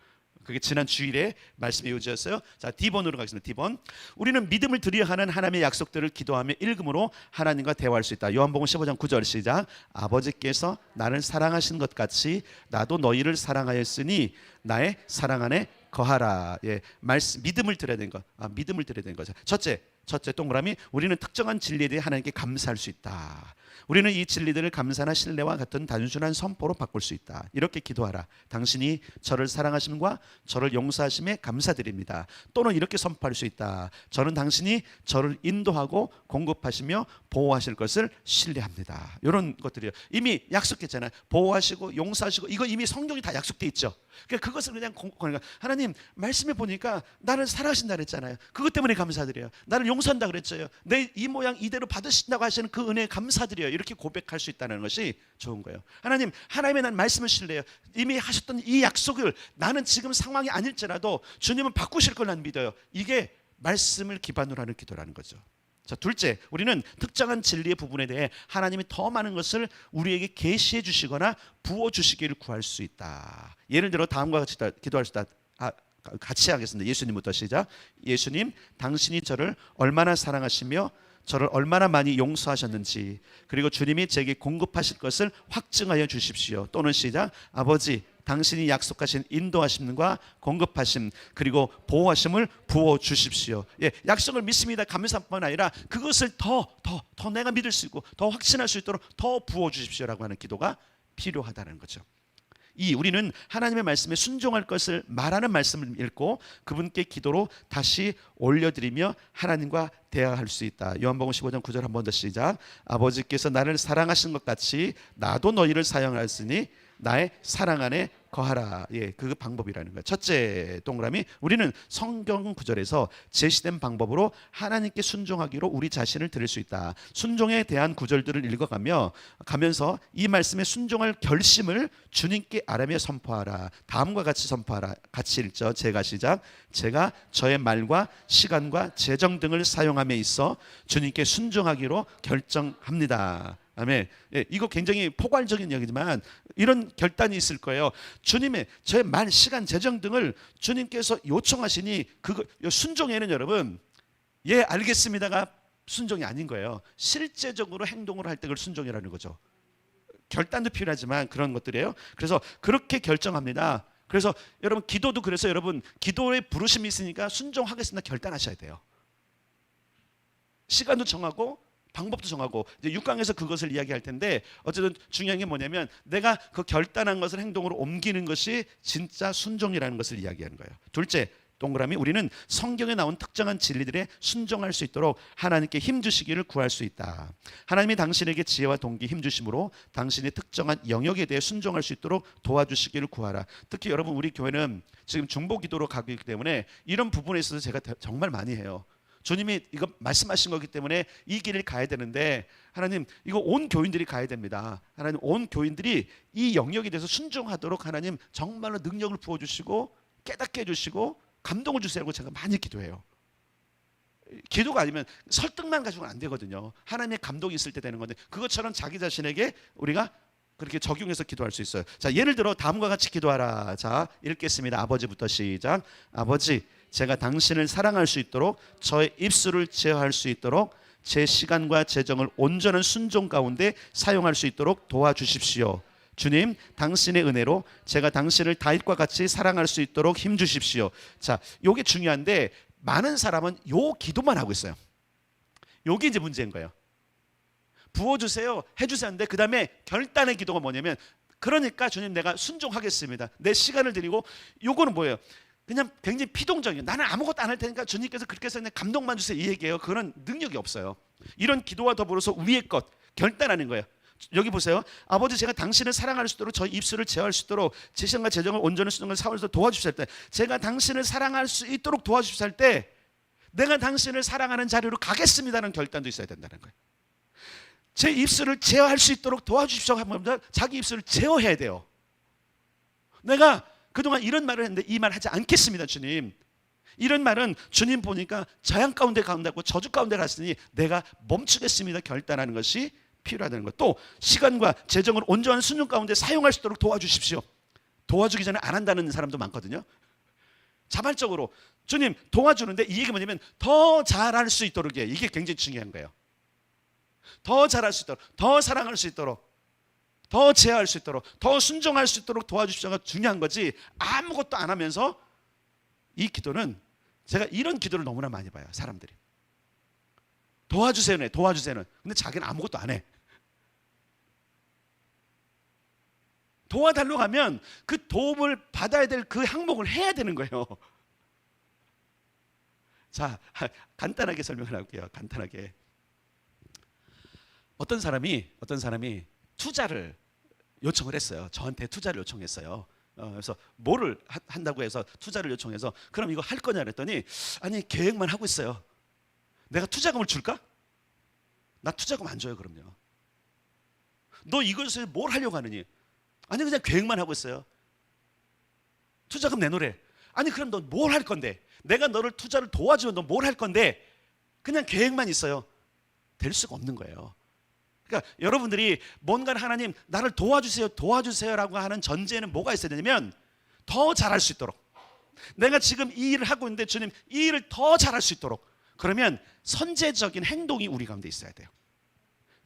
그게 지난 주일에 말씀의 요지였어요. 자, D번으로 가겠습니다. D번. 우리는 믿음을 드려야 하는 하나님의 약속들을 기도하며 읽음으로 하나님과 대화할 수 있다. 요한복음 15장 9절 시작. 아버지께서 나를 사랑하신 것 같이 나도 너희를 사랑하였으니 나의 사랑 안에 거하라. 예, 말씀 믿음을 드려야 되는 것. 믿음을 드려야 되는 거죠. 첫째 동그라미. 우리는 특정한 진리에 대해 하나님께 감사할 수 있다. 우리는 이 진리들을 감사나 신뢰와 같은 단순한 선포로 바꿀 수 있다. 이렇게 기도하라. 당신이 저를 사랑하심과 저를 용서하심에 감사드립니다. 또는 이렇게 선포할 수 있다. 저는 당신이 저를 인도하고 공급하시며 보호하실 것을 신뢰합니다. 이런 것들이요. 이미 약속했잖아요. 보호하시고 용서하시고 이거 이미 성경이 다 약속돼 있죠. 그러니까 그것을 그냥 하나님 말씀에 보니까 나를 사랑하신다 그랬잖아요. 그것 때문에 감사드려요. 나를 용서한다 그랬어요. 내 이 모양 이대로 받으신다고 하시는 그 은혜에 감사드려요. 이렇게 고백할 수 있다는 것이 좋은 거예요. 하나님의 난 말씀을 신뢰해요. 이미 하셨던 이 약속을 나는 지금 상황이 아닐지라도 주님은 바꾸실 걸 난 믿어요. 이게 말씀을 기반으로 하는 기도라는 거죠. 자, 둘째, 우리는 특정한 진리의 부분에 대해 하나님이 더 많은 것을 우리에게 계시해 주시거나 부어 주시기를 구할 수 있다. 예를 들어 다음과 같이 기도할 수 있다. 같이 하겠습니다. 예수님부터 시작. 예수님, 당신이 저를 얼마나 사랑하시며 저를 얼마나 많이 용서하셨는지, 그리고 주님이 제게 공급하실 것을 확증하여 주십시오. 또는 시작. 아버지, 당신이 약속하신 인도하심과 공급하심 그리고 보호하심을 부어 주십시오. 예, 약속을 믿습니다. 감사뿐만 아니라 그것을 더 내가 믿을 수 있고 더 확신할 수 있도록 더 부어 주십시오라고 하는 기도가 필요하다는 거죠. 우리는 하나님의 말씀에 순종할 것을 말하는 말씀을 읽고 그분께 기도로 다시 올려드리며 하나님과 대화할 수 있다. 요한복음 15장 9절 한 번 더 시작. 아버지께서 나를 사랑하신 것 같이 나도 너희를 사랑하였으니 나의 사랑 안에 거하라. 예, 그 방법이라는 거예요. 첫째 동그라미. 우리는 성경 구절에서 제시된 방법으로 하나님께 순종하기로 우리 자신을 드릴 수 있다. 순종에 대한 구절들을 읽어가면서 이 말씀에 순종할 결심을 주님께 아뢰며 선포하라. 다음과 같이 선포하라. 같이 읽죠. 제가 시작. 제가 저의 말과 시간과 재정 등을 사용함에 있어 주님께 순종하기로 결정합니다. 아멘. 예, 이거 굉장히 포괄적인 얘기지만 이런 결단이 있을 거예요. 주님의 저의 말, 시간, 재정 등을 주님께서 요청하시니 그거 순종에는 여러분 예 알겠습니다가 순종이 아닌 거예요. 실제적으로 행동을 할 때 그걸 순종이라는 거죠. 결단도 필요하지만 그런 것들이에요. 그래서 그렇게 결정합니다. 그래서 여러분 기도도 그래서 여러분 기도의 부르심이 있으니까 순종하겠습니다 결단하셔야 돼요. 시간도 정하고 방법도 정하고 이제 6강에서 그것을 이야기할 텐데 어쨌든 중요한 게 뭐냐면 내가 그 결단한 것을 행동으로 옮기는 것이 진짜 순종이라는 것을 이야기하는 거예요. 둘째, 동그라미 우리는 성경에 나온 특정한 진리들에 순종할 수 있도록 하나님께 힘주시기를 구할 수 있다. 하나님이 당신에게 지혜와 동기 힘주심으로 당신의 특정한 영역에 대해 순종할 수 있도록 도와주시기를 구하라. 특히 여러분 우리 교회는 지금 중보기도로 가고 있기 때문에 이런 부분에 있어서 제가 정말 많이 해요. 주님이 이거 말씀하신 거기 때문에 이 길을 가야 되는데 하나님 이거 온 교인들이 가야 됩니다. 하나님 온 교인들이 이 영역에 대해서 순종하도록 하나님 정말로 능력을 부어주시고 깨닫게 해주시고 감동을 주세요고 제가 많이 기도해요. 기도가 아니면 설득만 가지고는 안 되거든요. 하나님의 감동이 있을 때 되는 건데 그것처럼 자기 자신에게 우리가 그렇게 적용해서 기도할 수 있어요. 자, 예를 들어 다음과 같이 기도하라. 자, 읽겠습니다. 아버지부터 시작. 아버지, 제가 당신을 사랑할 수 있도록 저의 입술을 제어할 수 있도록 제 시간과 재정을 온전한 순종 가운데 사용할 수 있도록 도와주십시오. 주님, 당신의 은혜로 제가 당신을 다윗과 같이 사랑할 수 있도록 힘주십시오. 자, 요게 중요한데 많은 사람은 요 기도만 하고 있어요. 요게 이제 문제인 거예요. 부어주세요, 해주세요 하는데 그 다음에 결단의 기도가 뭐냐면 그러니까 주님 내가 순종하겠습니다. 내 시간을 드리고 요거는 뭐예요? 그냥 굉장히 피동적이에요. 나는 아무것도 안 할 테니까 주님께서 그렇게 해서 감동만 주세요 이 얘기예요. 그런 능력이 없어요. 이런 기도와 더불어서 위의 것 결단하는 거예요. 여기 보세요. 아버지, 제가 당신을 사랑할 수 있도록 저희 입술을 제어할 수 있도록 제 시간과 재정을 온전히 순종을 사용해서 도와주십시오 할 때, 제가 당신을 사랑할 수 있도록 도와주십시오 할 때 내가 당신을 사랑하는 자리로 가겠습니다는 결단도 있어야 된다는 거예요. 제 입술을 제어할 수 있도록 도와주십시오 하면 자기 입술을 제어해야 돼요. 내가 그동안 이런 말을 했는데 이 말 하지 않겠습니다 주님. 이런 말은 주님 보니까 재앙 가운데 가고 저주 가운데 갔으니 내가 멈추겠습니다 결단하는 것이 필요하다는 것. 또 시간과 재정을 온전한 순종 가운데 사용할 수 있도록 도와주십시오. 도와주기 전에 안 한다는 사람도 많거든요. 자발적으로 주님 도와주는데 이 얘기 뭐냐면 더 잘할 수 있도록 해. 이게 굉장히 중요한 거예요. 더 잘할 수 있도록, 더 사랑할 수 있도록, 더 제어할 수 있도록, 더 순종할 수 있도록 도와주십시오가 중요한 거지. 아무것도 안 하면서 이 기도는 제가 이런 기도를 너무나 많이 봐요. 사람들이 도와주세요네, 도와주세요는. 근데 자기는 아무것도 안 해. 도와달라고 하면 그 도움을 받아야 될 그 항목을 해야 되는 거예요. 자, 간단하게 설명을 할게요. 간단하게. 어떤 사람이 투자를 요청을 했어요. 저한테 투자를 요청했어요. 그래서 뭐를 한다고 해서 투자를 요청해서 그럼 이거 할 거냐 그랬더니 아니 계획만 하고 있어요. 내가 투자금을 줄까? 나 투자금 안 줘요. 그럼요. 너 이것을 뭘 하려고 하느니? 아니 그냥 계획만 하고 있어요. 투자금 내놓으래. 아니 그럼 너 뭘 할 건데? 내가 너를 투자를 도와주면 너 뭘 할 건데? 그냥 계획만 있어요. 될 수가 없는 거예요. 그러니까 여러분들이 뭔가 하나님 나를 도와주세요라고 하는 전제는 뭐가 있어야 되냐면 더 잘할 수 있도록, 내가 지금 이 일을 하고 있는데 주님 이 일을 더 잘할 수 있도록, 그러면 선제적인 행동이 우리 가운데 있어야 돼요.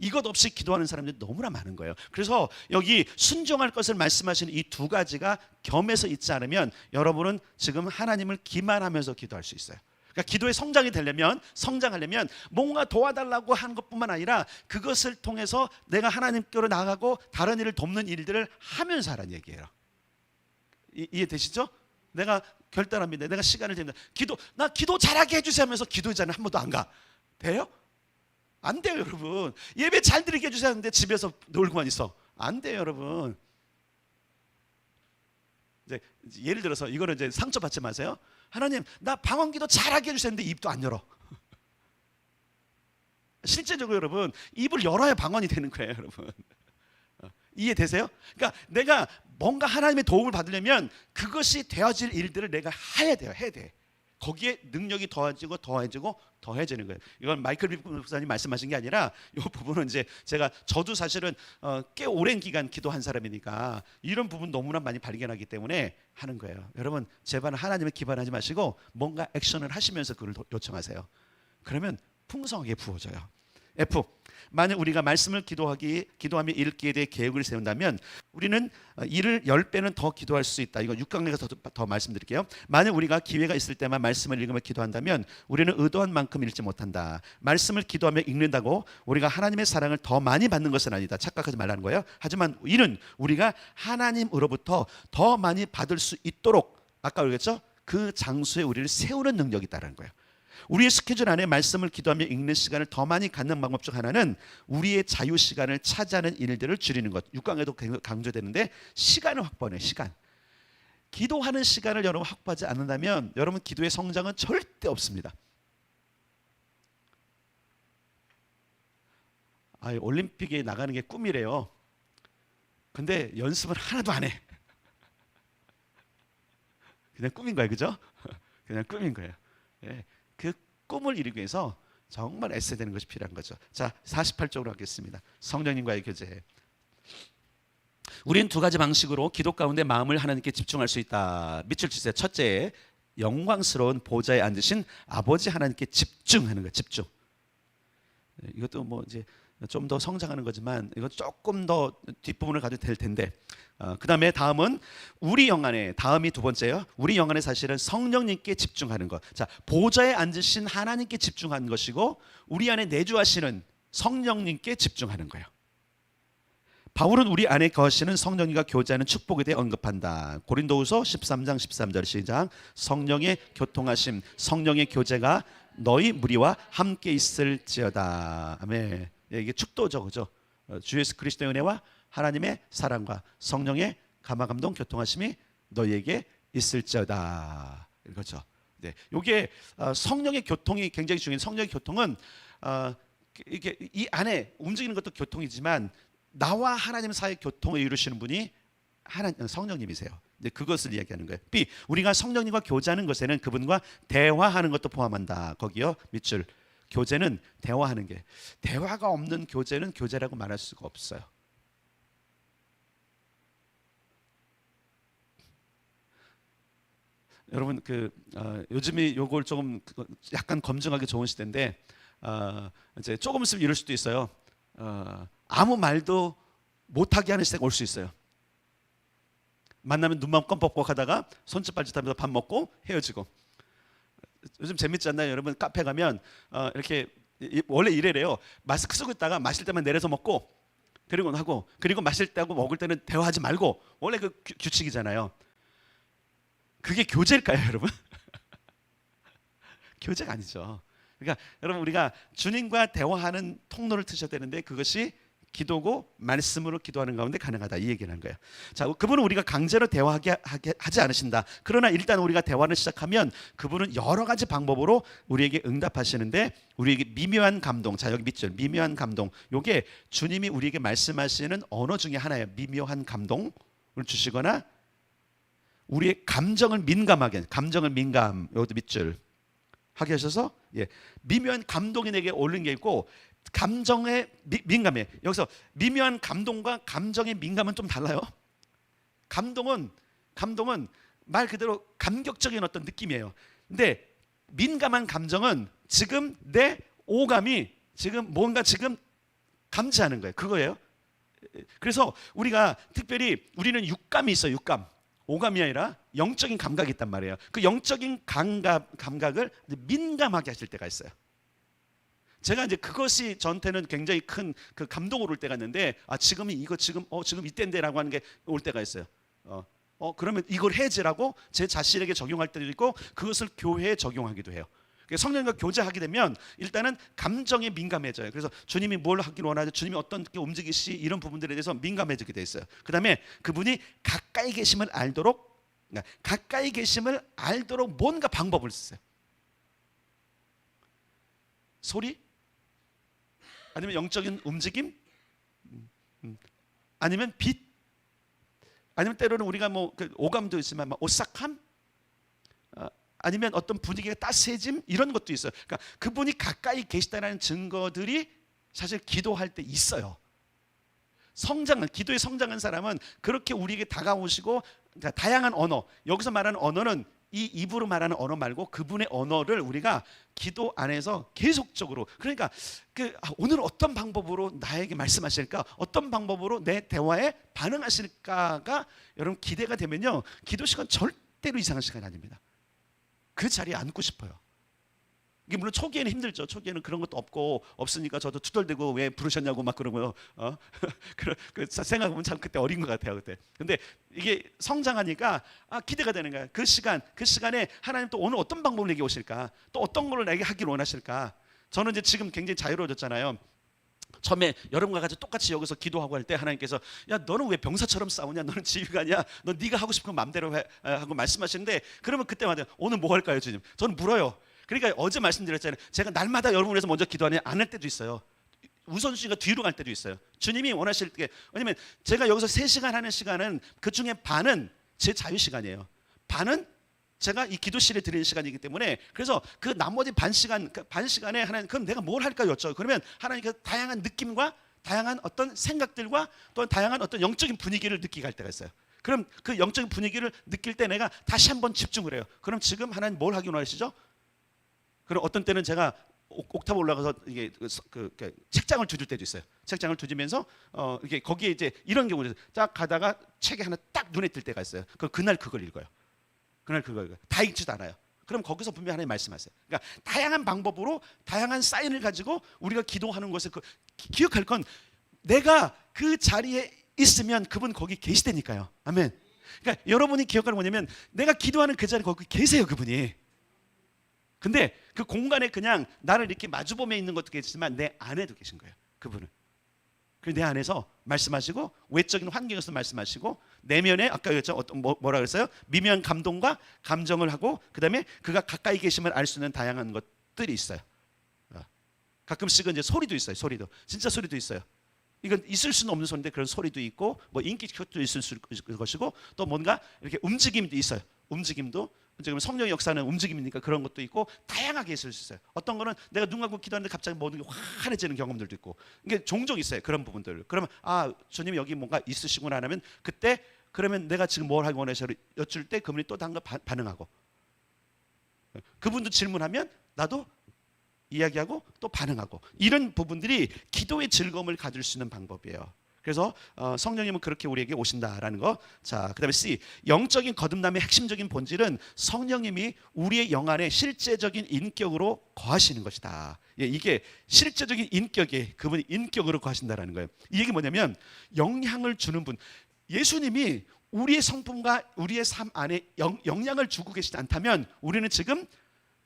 이것 없이 기도하는 사람들이 너무나 많은 거예요. 그래서 여기 순종할 것을 말씀하시는 이 두 가지가 겸해서 있지 않으면 여러분은 지금 하나님을 기만하면서 기도할 수 있어요. 그러니까 기도의 성장하려면 뭔가 도와달라고 하는 것뿐만 아니라 그것을 통해서 내가 하나님께로 나가고 다른 일을 돕는 일들을 하면서 하라는 얘기예요. 이해되시죠? 내가 결단합니다. 내가 시간을 드립니다. 나 기도 잘하게 해주세요 하면서 기도자는 한 번도 안 가. 돼요? 안 돼요 여러분. 예배 잘 드리게 해주세요 하는데 집에서 놀고만 있어. 안 돼요 여러분. 이제 예를 들어서 이거는 이제 상처받지 마세요. 하나님 나 방언기도 잘하게 해주세요 했는데 입도 안 열어. 실제적으로 여러분 입을 열어야 방언이 되는 거예요 여러분. 이해되세요? 그러니까 내가 뭔가 하나님의 도움을 받으려면 그것이 되어질 일들을 내가 해야 돼. 거기에 능력이 더해지는 거예요. 이건 마이클 비프 목사님 말씀하신 게 아니라 이 부분은 이제 저도 사실은 꽤 오랜 기간 기도한 사람이니까 이런 부분 너무나 많이 발견하기 때문에 하는 거예요. 여러분 제발 하나님을 기반하지 마시고 뭔가 액션을 하시면서 그걸 요청하세요. 그러면 풍성하게 부어져요. F. 만약 우리가 말씀을 기도하며 읽기에 대해 계획을 세운다면 우리는 이를 10배는 더 기도할 수 있다. 이거 6강에 가서 더 말씀드릴게요. 만약 우리가 기회가 있을 때만 말씀을 읽으며 기도한다면 우리는 의도한 만큼 읽지 못한다. 말씀을 기도하며 읽는다고 우리가 하나님의 사랑을 더 많이 받는 것은 아니다. 착각하지 말라는 거예요. 하지만 이는 우리가 하나님으로부터 더 많이 받을 수 있도록, 아까 그랬죠? 그 장소에 우리를 세우는 능력이 있다는 거예요. 우리의 스케줄 안에 말씀을 기도하며 읽는 시간을 더 많이 갖는 방법 중 하나는 우리의 자유 시간을 차지하는 일들을 줄이는 것. 6강에도 강조되는데 시간을 확보하는 시간. 기도하는 시간을 여러분 확보하지 않는다면 여러분 기도의 성장은 절대 없습니다. 올림픽에 나가는 게 꿈이래요. 근데 연습을 하나도 안 해. 그냥 꿈인 거예요, 그죠? 그냥 꿈인 거예요. 예, 그 꿈을 이루기 위해서 정말 애써야 되는 것이 필요한 거죠. 자, 48쪽으로 하겠습니다. 성령님과의 교제. 우리는 두 가지 방식으로 기도 가운데 마음을 하나님께 집중할 수 있다. 밑줄 치세요. 첫째, 영광스러운 보좌에 앉으신 아버지 하나님께 집중하는 거예요. 집중. 이것도 뭐 이제 좀 더 성장하는 거지만 이거 조금 더 뒷부분을 가도 될 텐데, 그 다음에 다음은 우리 영 안에, 다음이 두 번째요. 우리 영 안에 사실은 성령님께 집중하는 것. 자, 보좌에 앉으신 하나님께 집중하는 것이고 우리 안에 내주하시는 성령님께 집중하는 거예요. 바울은 우리 안에 거하시는 성령님과 교제하는 축복에 대해 언급한다. 고린도후서 13장 13절 시작. 성령의 교통하심, 성령의 교제가 너희 무리와 함께 있을지어다. 아멘. 이게 축도죠, 그죠? 주 예수 그리스도의 은혜와 하나님의 사랑과 성령의 감화감동 교통하심이 너희에게 있을지어다. 이거죠. 네, 이게 성령의 교통이 굉장히 중요해요. 성령의 교통은 이게 이 안에 움직이는 것도 교통이지만 나와 하나님 사이의 교통을 이루시는 분이 성령님이세요. 네, 그것을 이야기하는 거예요. B, 우리가 성령님과 교제하는 것에는 그분과 대화하는 것도 포함한다. 거기요, 밑줄. 교제는 대화하는 게, 대화가 없는 교제는 교제라고 말할 수가 없어요. 여러분 요즘이 요걸 조금 약간 검증하기 좋은 시대인데 이제 조금 있으면 이럴 수도 있어요. 아무 말도 못하게 하는 시대가 올 수 있어요. 만나면 눈만 껌뻑뻑 하다가 손짓 발짓 하면서 밥 먹고 헤어지고. 요즘 재밌지 않나요? 여러분 카페 가면 이렇게 원래 이래래요. 마스크 쓰고 있다가 마실 때만 내려서 먹고 그리고 하고, 그리고 마실 때 하고 먹을 때는 대화하지 말고. 원래 그 규칙이잖아요. 그게 교제일까요, 여러분? 교제가 아니죠. 그러니까 여러분 우리가 주님과 대화하는 통로를 트셔야 되는데 그것이 기도고 말씀으로 기도하는 가운데 가능하다, 이 얘기를 한 거예요. 자, 그분은 우리가 강제로 대화하게 하지 않으신다. 그러나 일단 우리가 대화를 시작하면 그분은 여러 가지 방법으로 우리에게 응답하시는데 우리에게 미묘한 감동, 자 여기 밑줄, 미묘한 감동, 요게 주님이 우리에게 말씀하시는 언어 중에 하나예요. 미묘한 감동을 주시거나 우리의 감정을 민감하게, 감정을 민감, 요것도 밑줄 하게 하셔서, 예, 미묘한 감동이 내게 오는 게 있고 감정에 민감해. 여기서 미묘한 감동과 감정의 민감은 좀 달라요. 감동은 말 그대로 감격적인 어떤 느낌이에요. 근데 민감한 감정은 지금 내 오감이 지금 뭔가 지금 감지하는 거예요. 그거예요. 그래서 우리가 특별히 우리는 육감이 있어요. 육감. 오감이 아니라 영적인 감각이 있단 말이에요. 그 영적인 감각을 민감하게 하실 때가 있어요. 제가 이제 그것이 저한테는 굉장히 큰 그 감동을 올 때가 있는데, 지금이 이거 지금 이때인데라고 하는 게 올 때가 있어요. 그러면 이걸 해야지라고 제 자신에게 적용할 때도 있고 그것을 교회에 적용하기도 해요. 성령과 교제하게 되면 일단은 감정에 민감해져요. 그래서 주님이 뭘 하기를 원하죠, 주님이 어떤 게 움직이시, 이런 부분들에 대해서 민감해지게 돼 있어요. 그 다음에 그분이 가까이 계심을 알도록 뭔가 방법을 쓰세요. 소리? 아니면 영적인 움직임? 아니면 빛? 아니면 때로는 우리가 뭐 오감도 있지만 오싹함? 아니면 어떤 분위기가 따스해짐? 이런 것도 있어요. 그러니까 그분이 가까이 계시다는 증거들이 사실 기도할 때 있어요. 기도에 성장한 사람은 그렇게 우리에게 다가오시고, 그러니까 다양한 언어, 여기서 말하는 언어는 이 입으로 말하는 언어 말고 그분의 언어를 우리가 기도 안에서 계속적으로, 그러니까 오늘 어떤 방법으로 나에게 말씀하실까, 어떤 방법으로 내 대화에 반응하실까가 여러분 기대가 되면요, 기도 시간 절대로 이상한 시간이 아닙니다. 그 자리에 앉고 싶어요. 이게 물론 초기에는 힘들죠. 초기에는 그런 것도 없으니까 저도 투덜대고 왜 부르셨냐고 막 그러고요. 그 생각해보면 참 그때 어린 것 같아요. 그때. 근데 이게 성장하니까 기대가 되는 거야. 그 시간에 하나님 또 오늘 어떤 방법을 내게 오실까? 또 어떤 걸 내게 하길 원하실까? 저는 이제 지금 굉장히 자유로워졌잖아요. 처음에 여러분과 같이 똑같이 여기서 기도하고 할 때 하나님께서 야 너는 왜 병사처럼 싸우냐, 너는 지휘관이야, 너 네가 하고 싶은 건 마음대로 해 하고 말씀하시는데, 그러면 그때마다 오늘 뭐 할까요 주님? 저는 물어요. 그러니까 어제 말씀드렸잖아요. 제가 날마다 여러분을 위해서 먼저 기도하니 안 할 때도 있어요. 우선순위가 뒤로 갈 때도 있어요. 주님이 원하실 때. 왜냐면 제가 여기서 3시간 하는 시간은 그 중에 반은 제 자유 시간이에요. 반은 제가 이 기도실에 드리는 시간이기 때문에, 그래서 그 나머지 반 시간에 하나님 그럼 내가 뭘 할까 였죠. 그러면 하나님께서 다양한 느낌과 다양한 어떤 생각들과 또 다양한 어떤 영적인 분위기를 느끼게 할 때가 있어요. 그럼 그 영적인 분위기를 느낄 때 내가 다시 한번 집중을 해요. 그럼 지금 하나님 뭘 하기 원하시죠? 그럼 어떤 때는 제가 옥타브 올라가서 이게 책장을 두줄 때도 있어요. 책장을 두지면서 이게 거기에 이제 이런 경우는 딱 가다가 책이 하나 딱 눈에 띌 때가 있어요. 그날 그걸 읽어요. 그날 그걸 읽어요. 다 읽지도 않아요. 그럼 거기서 분명히 하나님 말씀하세요. 그러니까 다양한 방법으로 다양한 사인을 가지고 우리가 기도하는 것을 기억할 건 내가 그 자리에 있으면 그분 거기 계시다니까요. 아멘. 그러니까 여러분이 기억하는 뭐냐면 내가 기도하는 그 자리에 거기 계세요, 그분이. 근데 그 공간에 그냥 나를 이렇게 마주보며 있는 것도 계시지만 내 안에도 계신 거예요, 그분은. 그리고 내 안에서 말씀하시고 외적인 환경에서 말씀하시고 내면에 아까 그랬죠, 뭐라 그랬어요? 미묘한 감동과 감정을 하고 그다음에 그가 가까이 계시면 알 수 있는 다양한 것들이 있어요. 가끔씩은 이제 소리도 있어요. 소리도 진짜 소리도 있어요. 이건 있을 수는 없는 소리인데 그런 소리도 있고 뭐 인기 컷도 있을 것이고 또 뭔가 이렇게 움직임도 있어요. 움직임도 지금 성령의 역사는 움직임이니까 그런 것도 있고 다양하게 있을 수 있어요. 어떤 거는 내가 눈 감고 기도하는데 갑자기 모든 게 환해지는 경험들도 있고 이게 종종 있어요. 그런 부분들. 그러면 주님이 여기 뭔가 있으시구나 하면 그때 그러면 내가 지금 뭘 하기 원해서 여쭐 때 그분이 또 다른 거 반응하고 그분도 질문하면 나도 이야기하고 또 반응하고 이런 부분들이 기도의 즐거움을 가질 수 있는 방법이에요. 그래서 성령님은 그렇게 우리에게 오신다라는 거. 자, 그다음에 C, 영적인 거듭남의 핵심적인 본질은 성령님이 우리의 영 안에 실제적인 인격으로 거하시는 것이다. 예, 이게 실제적인 인격에 그분이 인격으로 거하신다라는 거예요. 이 얘기 뭐냐면 영향을 주는 분, 예수님이 우리의 성품과 우리의 삶 안에 영향을 주고 계시지 않다면 우리는 지금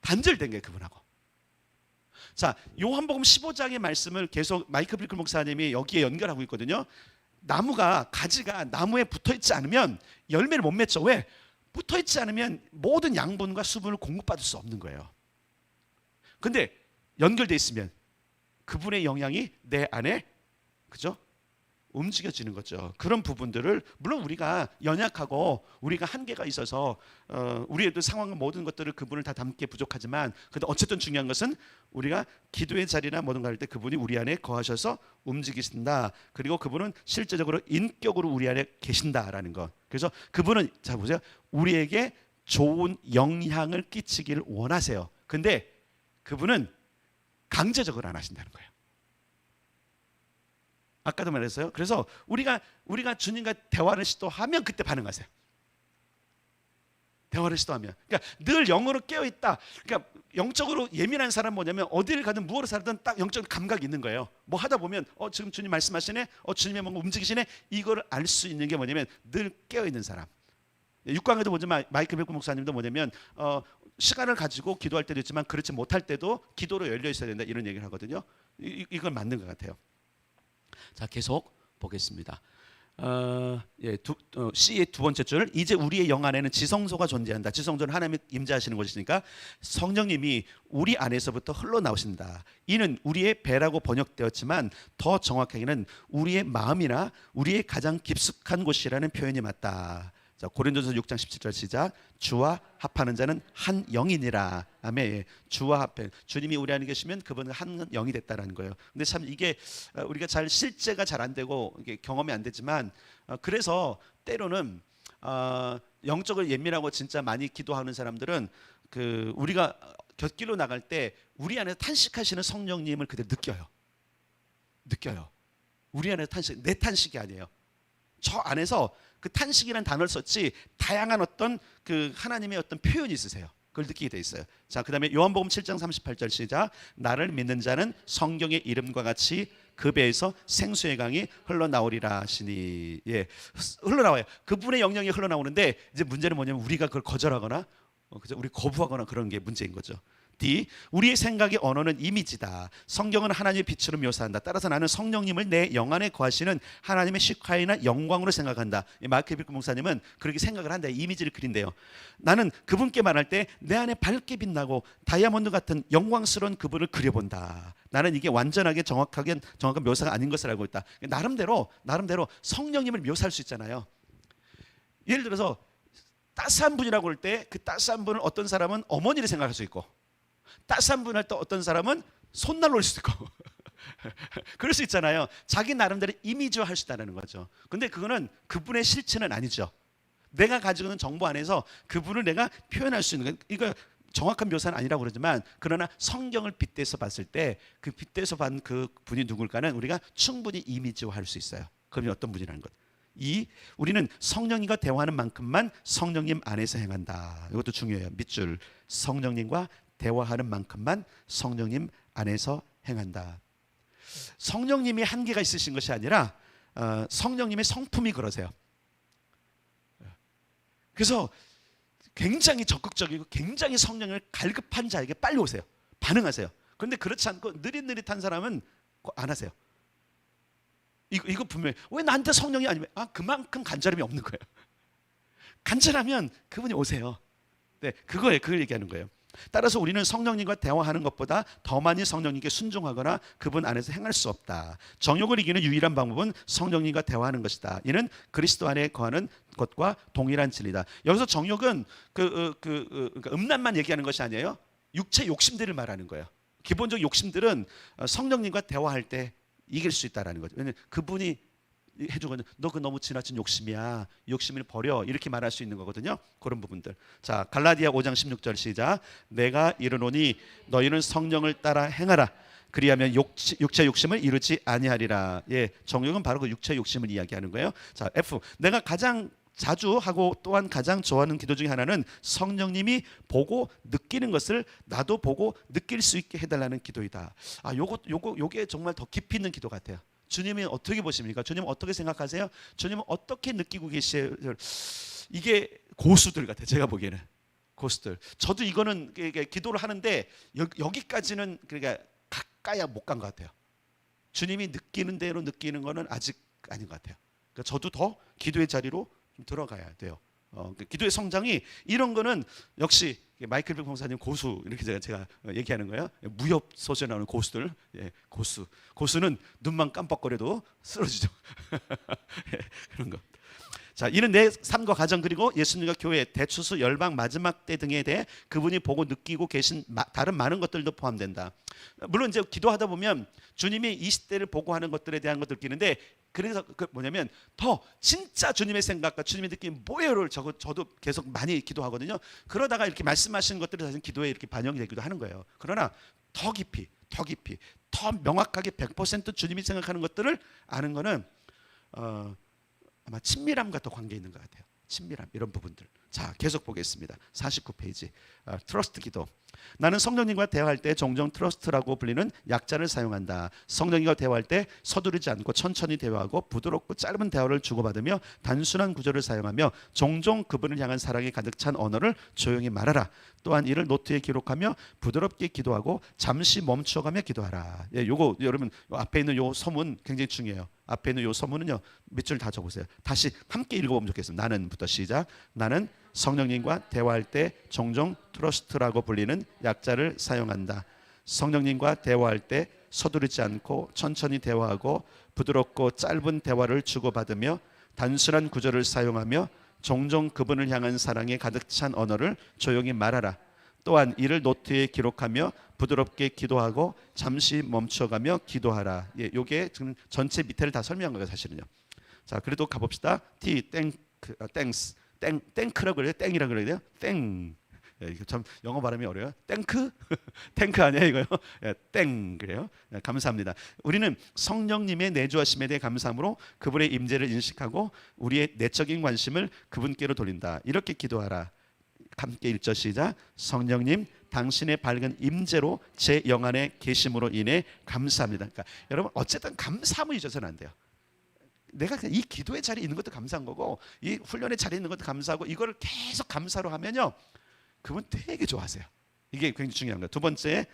단절된 거예요, 그분하고. 자, 요한복음 15장의 말씀을 계속 마이클 빌클 목사님이 여기에 연결하고 있거든요. 나무가 가지가 나무에 붙어있지 않으면 열매를 못 맺죠. 왜? 붙어있지 않으면 모든 양분과 수분을 공급받을 수 없는 거예요. 근데 연결돼 있으면 그분의 영향이 내 안에, 그죠? 움직여지는 거죠. 그런 부분들을 물론 우리가 연약하고 우리가 한계가 있어서 우리의 상황과 모든 것들을 그분을 다 담기에 부족하지만 근데 어쨌든 중요한 것은 우리가 기도의 자리나 모든 걸 할 때 그분이 우리 안에 거하셔서 움직이신다. 그리고 그분은 실제적으로 인격으로 우리 안에 계신다라는 것. 그래서 그분은 자 보세요. 우리에게 좋은 영향을 끼치기를 원하세요. 근데 그분은 강제적으로 안 하신다는 거예요. 아까도 말했어요. 그래서 우리가 주님과 대화를 시도하면 그때 반응하세요. 대화를 시도하면. 그러니까 늘 영으로 깨어 있다. 그러니까 영적으로 예민한 사람은 뭐냐면 어디를 가든 무엇을 살든 딱 영적 감각이 있는 거예요. 뭐 하다 보면 지금 주님 말씀하시네. 주님의 뭔가 움직이시네. 이거를 알 수 있는 게 뭐냐면 늘 깨어 있는 사람. 육강에도 보지만 마이클 베크 목사님도 뭐냐면 시간을 가지고 기도할 때도 있지만 그렇지 못할 때도 기도로 열려 있어야 된다 이런 얘기를 하거든요. 이건 맞는 것 같아요. 자, 계속 보겠습니다. C의 두 번째 줄, 이제 우리의 영 안에는 지성소가 존재한다. 지성소는 하나님이 임재하시는 곳이니까 성령님이 우리 안에서부터 흘러나오신다. 이는 우리의 배라고 번역되었지만 더 정확하게는 우리의 마음이나 우리의 가장 깊숙한 곳이라는 표현이 맞다. 자, 고린도전서 6장 17절 시작. 주와 합하는 자는 한 영이니라. 아멘. 주와 합해. 주님이 우리 안에 계시면 그분은 한 영이 됐다라는 거예요. 근데 참 이게 우리가 잘 실제가 잘 안 되고 이게 경험이 안 되지만 그래서 때로는 영적으로 예민하고 진짜 많이 기도하는 사람들은 우리가 곁길로 나갈 때 우리 안에 탄식하시는 성령님을 그대로 느껴요. 우리 안에 탄식, 내 탄식이 아니에요. 저 안에서 그 탄식이라는 단어를 썼지 다양한 어떤 그 하나님의 어떤 표현이 있으세요. 그걸 느끼게 돼 있어요. 자, 그다음에 요한복음 7장 38절 시작. 나를 믿는 자는 성경의 이름과 같이 그 배에서 생수의 강이 흘러나오리라 하시니. 예, 흘러나와요. 그분의 영향이 흘러나오는데 이제 문제는 뭐냐면 우리가 그걸 거절하거나 그죠? 우리 거부하거나 그런 게 문제인 거죠. D. 우리의 생각의 언어는 이미지다. 성경은 하나님의 빛으로 묘사한다. 따라서 나는 성령님을 내 영 안에 거하시는 하나님의 시카이나 영광으로 생각한다. 마크 빌크 목사님은 그렇게 생각을 한다. 이미지를 그린대요. 나는 그분께 말할 때 내 안에 밝게 빛나고 다이아몬드 같은 영광스러운 그분을 그려본다. 나는 이게 완전하게 정확한 묘사가 아닌 것을 알고 있다. 나름대로 성령님을 묘사할 수 있잖아요. 예를 들어서 따스한 분이라고 할 때 그 따스한 분을 어떤 사람은 어머니를 생각할 수 있고, 따스한 분을 또 어떤 사람은 손난로 올 수도 있고 그럴 수 있잖아요. 자기 나름대로 이미지화 할 수 있다는 거죠. 근데 그거는 그분의 실체는 아니죠. 내가 가지고 있는 정보 안에서 그분을 내가 표현할 수 있는, 이거 정확한 묘사는 아니라고 그러지만, 그러나 성경을 빗대서 봤을 때 그 빗대서 본 그 분이 누굴까는 우리가 충분히 이미지화 할 수 있어요. 그분이 어떤 분이라는 것. 우리는 성령님과 대화하는 만큼만 성령님 안에서 행한다. 이것도 중요해요. 밑줄. 성령님과 대화하는 만큼만 성령님 안에서 행한다. 성령님이 한계가 있으신 것이 아니라 성령님의 성품이 그러세요. 그래서 굉장히 적극적이고 굉장히 성령을 갈급한 자에게 빨리 오세요. 반응하세요. 그런데 그렇지 않고 느릿느릿한 사람은 안 하세요. 이거 분명히 왜 나한테 성령이 아니면 그만큼 간절함이 없는 거예요. 간절하면 그분이 오세요. 네, 그걸 얘기하는 거예요. 따라서 우리는 성령님과 대화하는 것보다 더 많이 성령님께 순종하거나 그분 안에서 행할 수 없다. 정욕을 이기는 유일한 방법은 성령님과 대화하는 것이다. 이는 그리스도 안에 거하는 것과 동일한 진리다. 여기서 정욕은 그러니까 음란만 얘기하는 것이 아니에요. 육체 욕심들을 말하는 거예요. 기본적 욕심들은 성령님과 대화할 때 이길 수 있다라는 거죠. 왜냐하면 그분이 해주거든요. 너 그 너무 지나친 욕심이야. 욕심을 버려. 이렇게 말할 수 있는 거거든요. 그런 부분들. 자, 갈라디아 5장 16절 시작. 내가 이르노니 너희는 성령을 따라 행하라. 그리하면 육체 욕심을 이루지 아니하리라. 예, 정욕은 바로 그 육체 욕심을 이야기하는 거예요. 자, F. 내가 가장 자주 하고 또한 가장 좋아하는 기도 중에 하나는 성령님이 보고 느끼는 것을 나도 보고 느낄 수 있게 해달라는 기도이다. 요게 정말 더 깊이 있는 기도 같아요. 주님이 어떻게 보십니까? 주님 어떻게 생각하세요? 주님은 어떻게 느끼고 계세요? 이게 고수들 같아요. 제가 보기에는 고수들. 저도 이거는 기도를 하는데 여기까지는 그러니까 가까이 못 간 것 같아요. 주님이 느끼는 대로 느끼는 거는 아직 아닌 것 같아요. 그러니까 저도 더 기도의 자리로 좀 들어가야 돼요. 기도의 성장이 이런 거는 역시 마이클 빌 목사님 고수 이렇게 제가 얘기하는 거예요. 무협 소설에 나오는 고수들, 고수는 눈만 깜빡거려도 쓰러지죠. 그런 거. 자, 이는 내 삶과 가정 그리고 예수님과 교회, 대추수, 열방, 마지막 때 등에 대해 그분이 보고 느끼고 계신 다른 많은 것들도 포함된다. 물론 이제 기도하다 보면 주님이 이 시대를 보고 하는 것들에 대한 것들 느끼는데, 그래서 뭐냐면 더 진짜 주님의 생각과 주님의 느낌 뭐예요를 저도 계속 많이 기도하거든요. 그러다가 이렇게 말씀하시는 것들이 사실 기도에 이렇게 반영이 되기도 하는 거예요. 그러나 더 깊이 더 명확하게 100% 주님이 생각하는 것들을 아는 거는 아마 친밀함과 더 관계 있는 것 같아요. 친밀함, 이런 부분들. 자, 계속 보겠습니다. 49페이지. 트러스트 기도. 나는 성령님과 대화할 때 종종 트러스트라고 불리는 약자를 사용한다. 성령님과 대화할 때 서두르지 않고 천천히 대화하고 부드럽고 짧은 대화를 주고받으며 단순한 구절을 사용하며 종종 그분을 향한 사랑이 가득 찬 언어를 조용히 말하라. 또한 이를 노트에 기록하며 부드럽게 기도하고 잠시 멈춰가며 기도하라. 예, 요거 여러분 앞에 있는 요 서문 굉장히 중요해요. 앞에 있는 요 서문은요, 밑줄 다 적으세요. 다시 함께 읽어보면 좋겠습니다. 나는부터 시작. 나는 성령님과 대화할 때 종종 트러스트라고 불리는 약자를 사용한다. 성령님과 대화할 때 서두르지 않고 천천히 대화하고 부드럽고 짧은 대화를 주고받으며 단순한 구절을 사용하며 종종 그분을 향한 사랑에 가득 찬 언어를 조용히 말하라. 또한 이를 노트에 기록하며 부드럽게 기도하고 잠시 멈춰가며 기도하라. 예, 요게 지금 전체 밑에를 다 설명한 거예요, 사실은요. 자, 그래도 가봅시다. 땡스. 땡크라고 그래요. 땡이라고 그래야 돼요. 땡. 예, 이거 참 영어 발음이 어려워요. 땡크? 땡크 아니에요, 이거요? 예, 땡 그래요. 예, 감사합니다. 우리는 성령님의 내주하심에 대해 감사함으로 그분의 임재를 인식하고 우리의 내적인 관심을 그분께로 돌린다. 이렇게 기도하라. 함께 읽죠. 시작. 성령님 당신의 밝은 임재로 제 영안에 계심으로 인해 감사합니다. 그러니까 여러분 어쨌든 감사함을 잊어서는 안 돼요. 내가 이 기도의 자리에 있는 것도 감사한 거고 이 훈련의 자리에 있는 것도 감사하고 이거를 계속 감사로 하면요 그분 되게 좋아하세요. 이게 굉장히 중요한 거예요. 두 번째,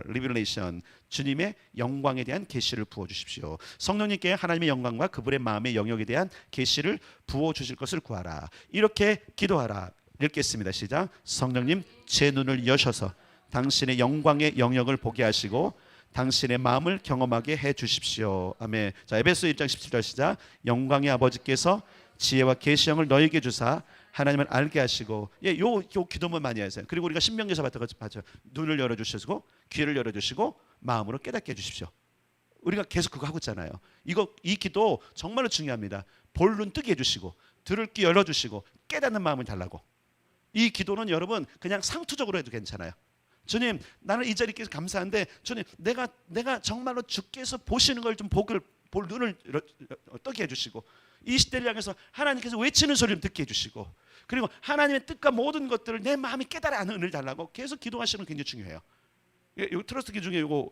리빌레이션, 주님의 영광에 대한 계시를 부어주십시오. 성령님께 하나님의 영광과 그분의 마음의 영역에 대한 계시를 부어주실 것을 구하라. 이렇게 기도하라. 읽겠습니다. 시작. 성령님 제 눈을 여셔서 당신의 영광의 영역을 보게 하시고 당신의 마음을 경험하게 해주십시오. 아멘. 자, 에베소 1장 17절 시작. 영광의 아버지께서 지혜와 계시형을 너에게 주사 하나님을 알게 하시고, 요 기도만 많이 하세요. 그리고 우리가 신명기에서 봤던 것처럼 눈을 열어주시고 귀를 열어주시고 마음으로 깨닫게 해주십시오. 우리가 계속 그거 하고 있잖아요. 이 기도 정말로 중요합니다. 볼 눈 뜨게 해주시고 들을 귀 열어주시고 깨닫는 마음을 달라고. 이 기도는 여러분 그냥 상투적으로 해도 괜찮아요. 주님, 나는 이 자리에 감사한데 주님, 내가 정말로 주께서 보시는 걸 좀 볼 눈을 뜨게 해주시고 이 시대를 향해서 하나님께서 외치는 소리를 듣게 해주시고 그리고 하나님의 뜻과 모든 것들을 내 마음이 깨달아 아는 은혜를 달라고 계속 기도하시는 게 굉장히 중요해요. 이 트러스트 기 중에 이거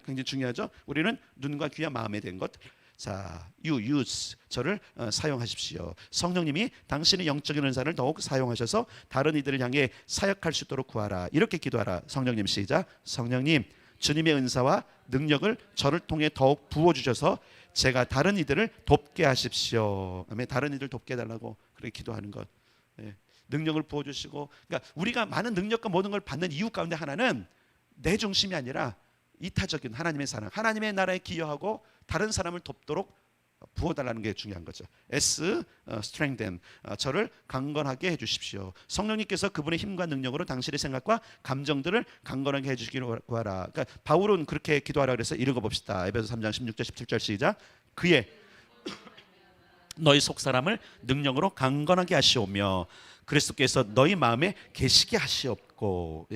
굉장히 중요하죠. 우리는 눈과 귀와 마음에 된 것. 자, use 저를 사용하십시오. 성령님이 당신의 영적인 은사를 더욱 사용하셔서 다른 이들을 향해 사역할 수 있도록 구하라. 이렇게 기도하라. 성령님 시작. 성령님 주님의 은사와 능력을 저를 통해 더욱 부어주셔서 제가 다른 이들을 돕게 하십시오. 아멘. 다른 이들 돕게 해달라고 그렇게 기도하는 것. 능력을 부어주시고, 그러니까 우리가 많은 능력과 모든 걸 받는 이유 가운데 하나는 내 중심이 아니라 이타적인 하나님의 사랑, 하나님의 나라에 기여하고 다른 사람을 돕도록 부어달라는 게 중요한 거죠. strengthen, 저를 강건하게 해주십시오. 성령님께서 그분의 힘과 능력으로 당신의 생각과 감정들을 강건하게 해주시기를 구하라. 그러니까 바울은 그렇게 기도하라 그래서 읽어봅시다. 에베소 3장 16절 17절 시작. 그의 너희 속사람을 능력으로 강건하게 하시오며 그리스도께서 너희 마음에 계시게 하시옵고,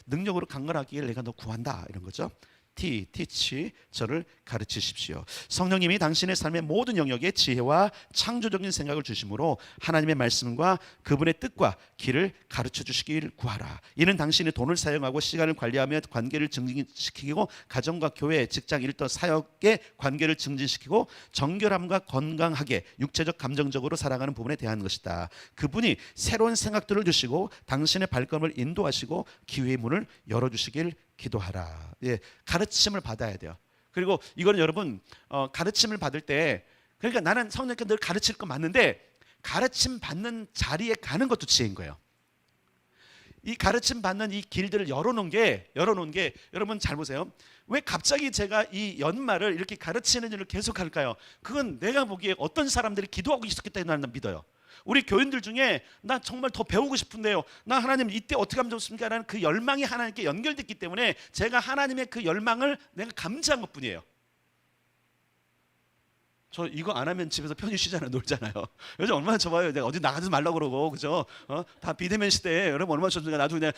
능력으로 강건하기를 내가 너 구한다 이런 거죠. teach 저를 가르치십시오. 성령님이 당신의 삶의 모든 영역에 지혜와 창조적인 생각을 주심으로 하나님의 말씀과 그분의 뜻과 길을 가르쳐 주시길 구하라. 이는 당신의 돈을 사용하고 시간을 관리하며 관계를 증진시키고 가정과 교회, 직장, 일터, 사역의 관계를 증진시키고 정결함과 건강하게 육체적 감정적으로 살아가는 부분에 대한 것이다. 그분이 새로운 생각들을 주시고 당신의 발걸음을 인도하시고 기회의 문을 열어주시길 기도하라. 가르침을 받아야 돼요. 그리고 이거는 여러분 가르침을 받을 때, 그러니까 나는 성령님께 늘 가르칠 거 맞는데 가르침 받는 자리에 가는 것도 지혜인 거예요. 이 가르침 받는 이 길들을 열어놓은 게 여러분 잘 보세요. 왜 갑자기 제가 이 연말을 이렇게 가르치는 일을 계속 할까요? 그건 내가 보기에 어떤 사람들이 기도하고 있었기 때문에 나는 믿어요. 우리 교인들 중에 나 정말 더 배우고 싶은데요, 나 하나님 이때 어떻게 하면 좋습니까? 라는 그 열망이 하나님께 연결됐기 때문에 제가 하나님의 그 열망을 내가 감지한 것뿐이에요. 저 이거 안 하면 집에서 편히 쉬잖아요. 놀잖아요. 요즘 얼마나 좋아요. 내가 어디 나가지 말라고 그러고, 그죠? 다 비대면 시대에 여러분 얼마나 좋습니까? 나도 그냥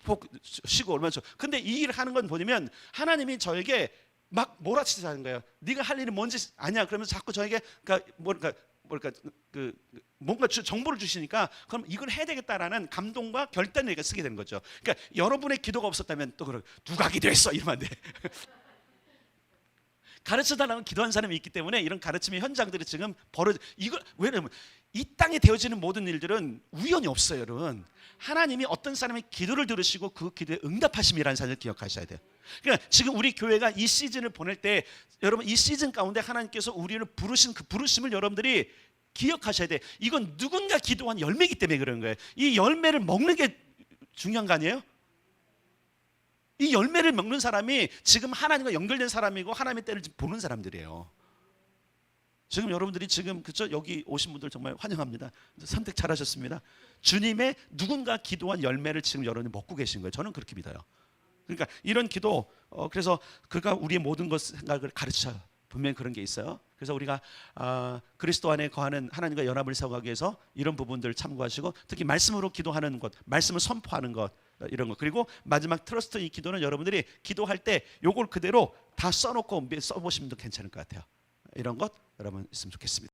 푹 쉬고 얼마나 좋아. 근데 이 일을 하는 건 보면 하나님이 저에게 막 몰아치자는 거예요. 네가 할 일이 뭔지 아냐? 그러면서 자꾸 저에게 뭔가 정보를 주시니까 그럼 이걸 해야 되겠다라는 감동과 결단을 우리가 쓰게 되는 거죠. 그러니까 여러분의 기도가 없었다면 또 누가 기도했어 이러면 안 돼. 가르쳐달라고 기도한 사람이 있기 때문에 이런 가르침의 현장들이 지금 이걸 왜냐면 이 땅에 되어지는 모든 일들은 우연이 없어요, 여러분. 하나님이 어떤 사람의 기도를 들으시고 그 기도에 응답하심이라는 사실을 기억하셔야 돼요. 그러니까 지금 우리 교회가 이 시즌을 보낼 때 여러분 이 시즌 가운데 하나님께서 우리를 부르신 그 부르심을 여러분들이 기억하셔야 돼. 이건 누군가 기도한 열매이기 때문에 그런 거예요. 이 열매를 먹는 게 중요한 거 아니에요? 이 열매를 먹는 사람이 지금 하나님과 연결된 사람이고 하나님의 때를 보는 사람들이에요. 지금 여러분들이 지금 그쵸? 여기 오신 분들 정말 환영합니다. 선택 잘하셨습니다. 주님의 누군가 기도한 열매를 지금 여러분이 먹고 계신 거예요. 저는 그렇게 믿어요. 그러니까 이런 기도, 그래서 그가 우리의 모든 것 생각을 가르쳐요. 분명히 그런 게 있어요. 그래서 우리가 그리스도 안에 거하는 하나님과 연합을 세워가기 위해서 이런 부분들을 참고하시고 특히 말씀으로 기도하는 것, 말씀을 선포하는 것, 이런 것. 그리고 마지막 트러스트 이 기도는 여러분들이 기도할 때 요걸 그대로 다 써놓고 써보시면 괜찮을 것 같아요. 이런 것 여러분 있으면 좋겠습니다.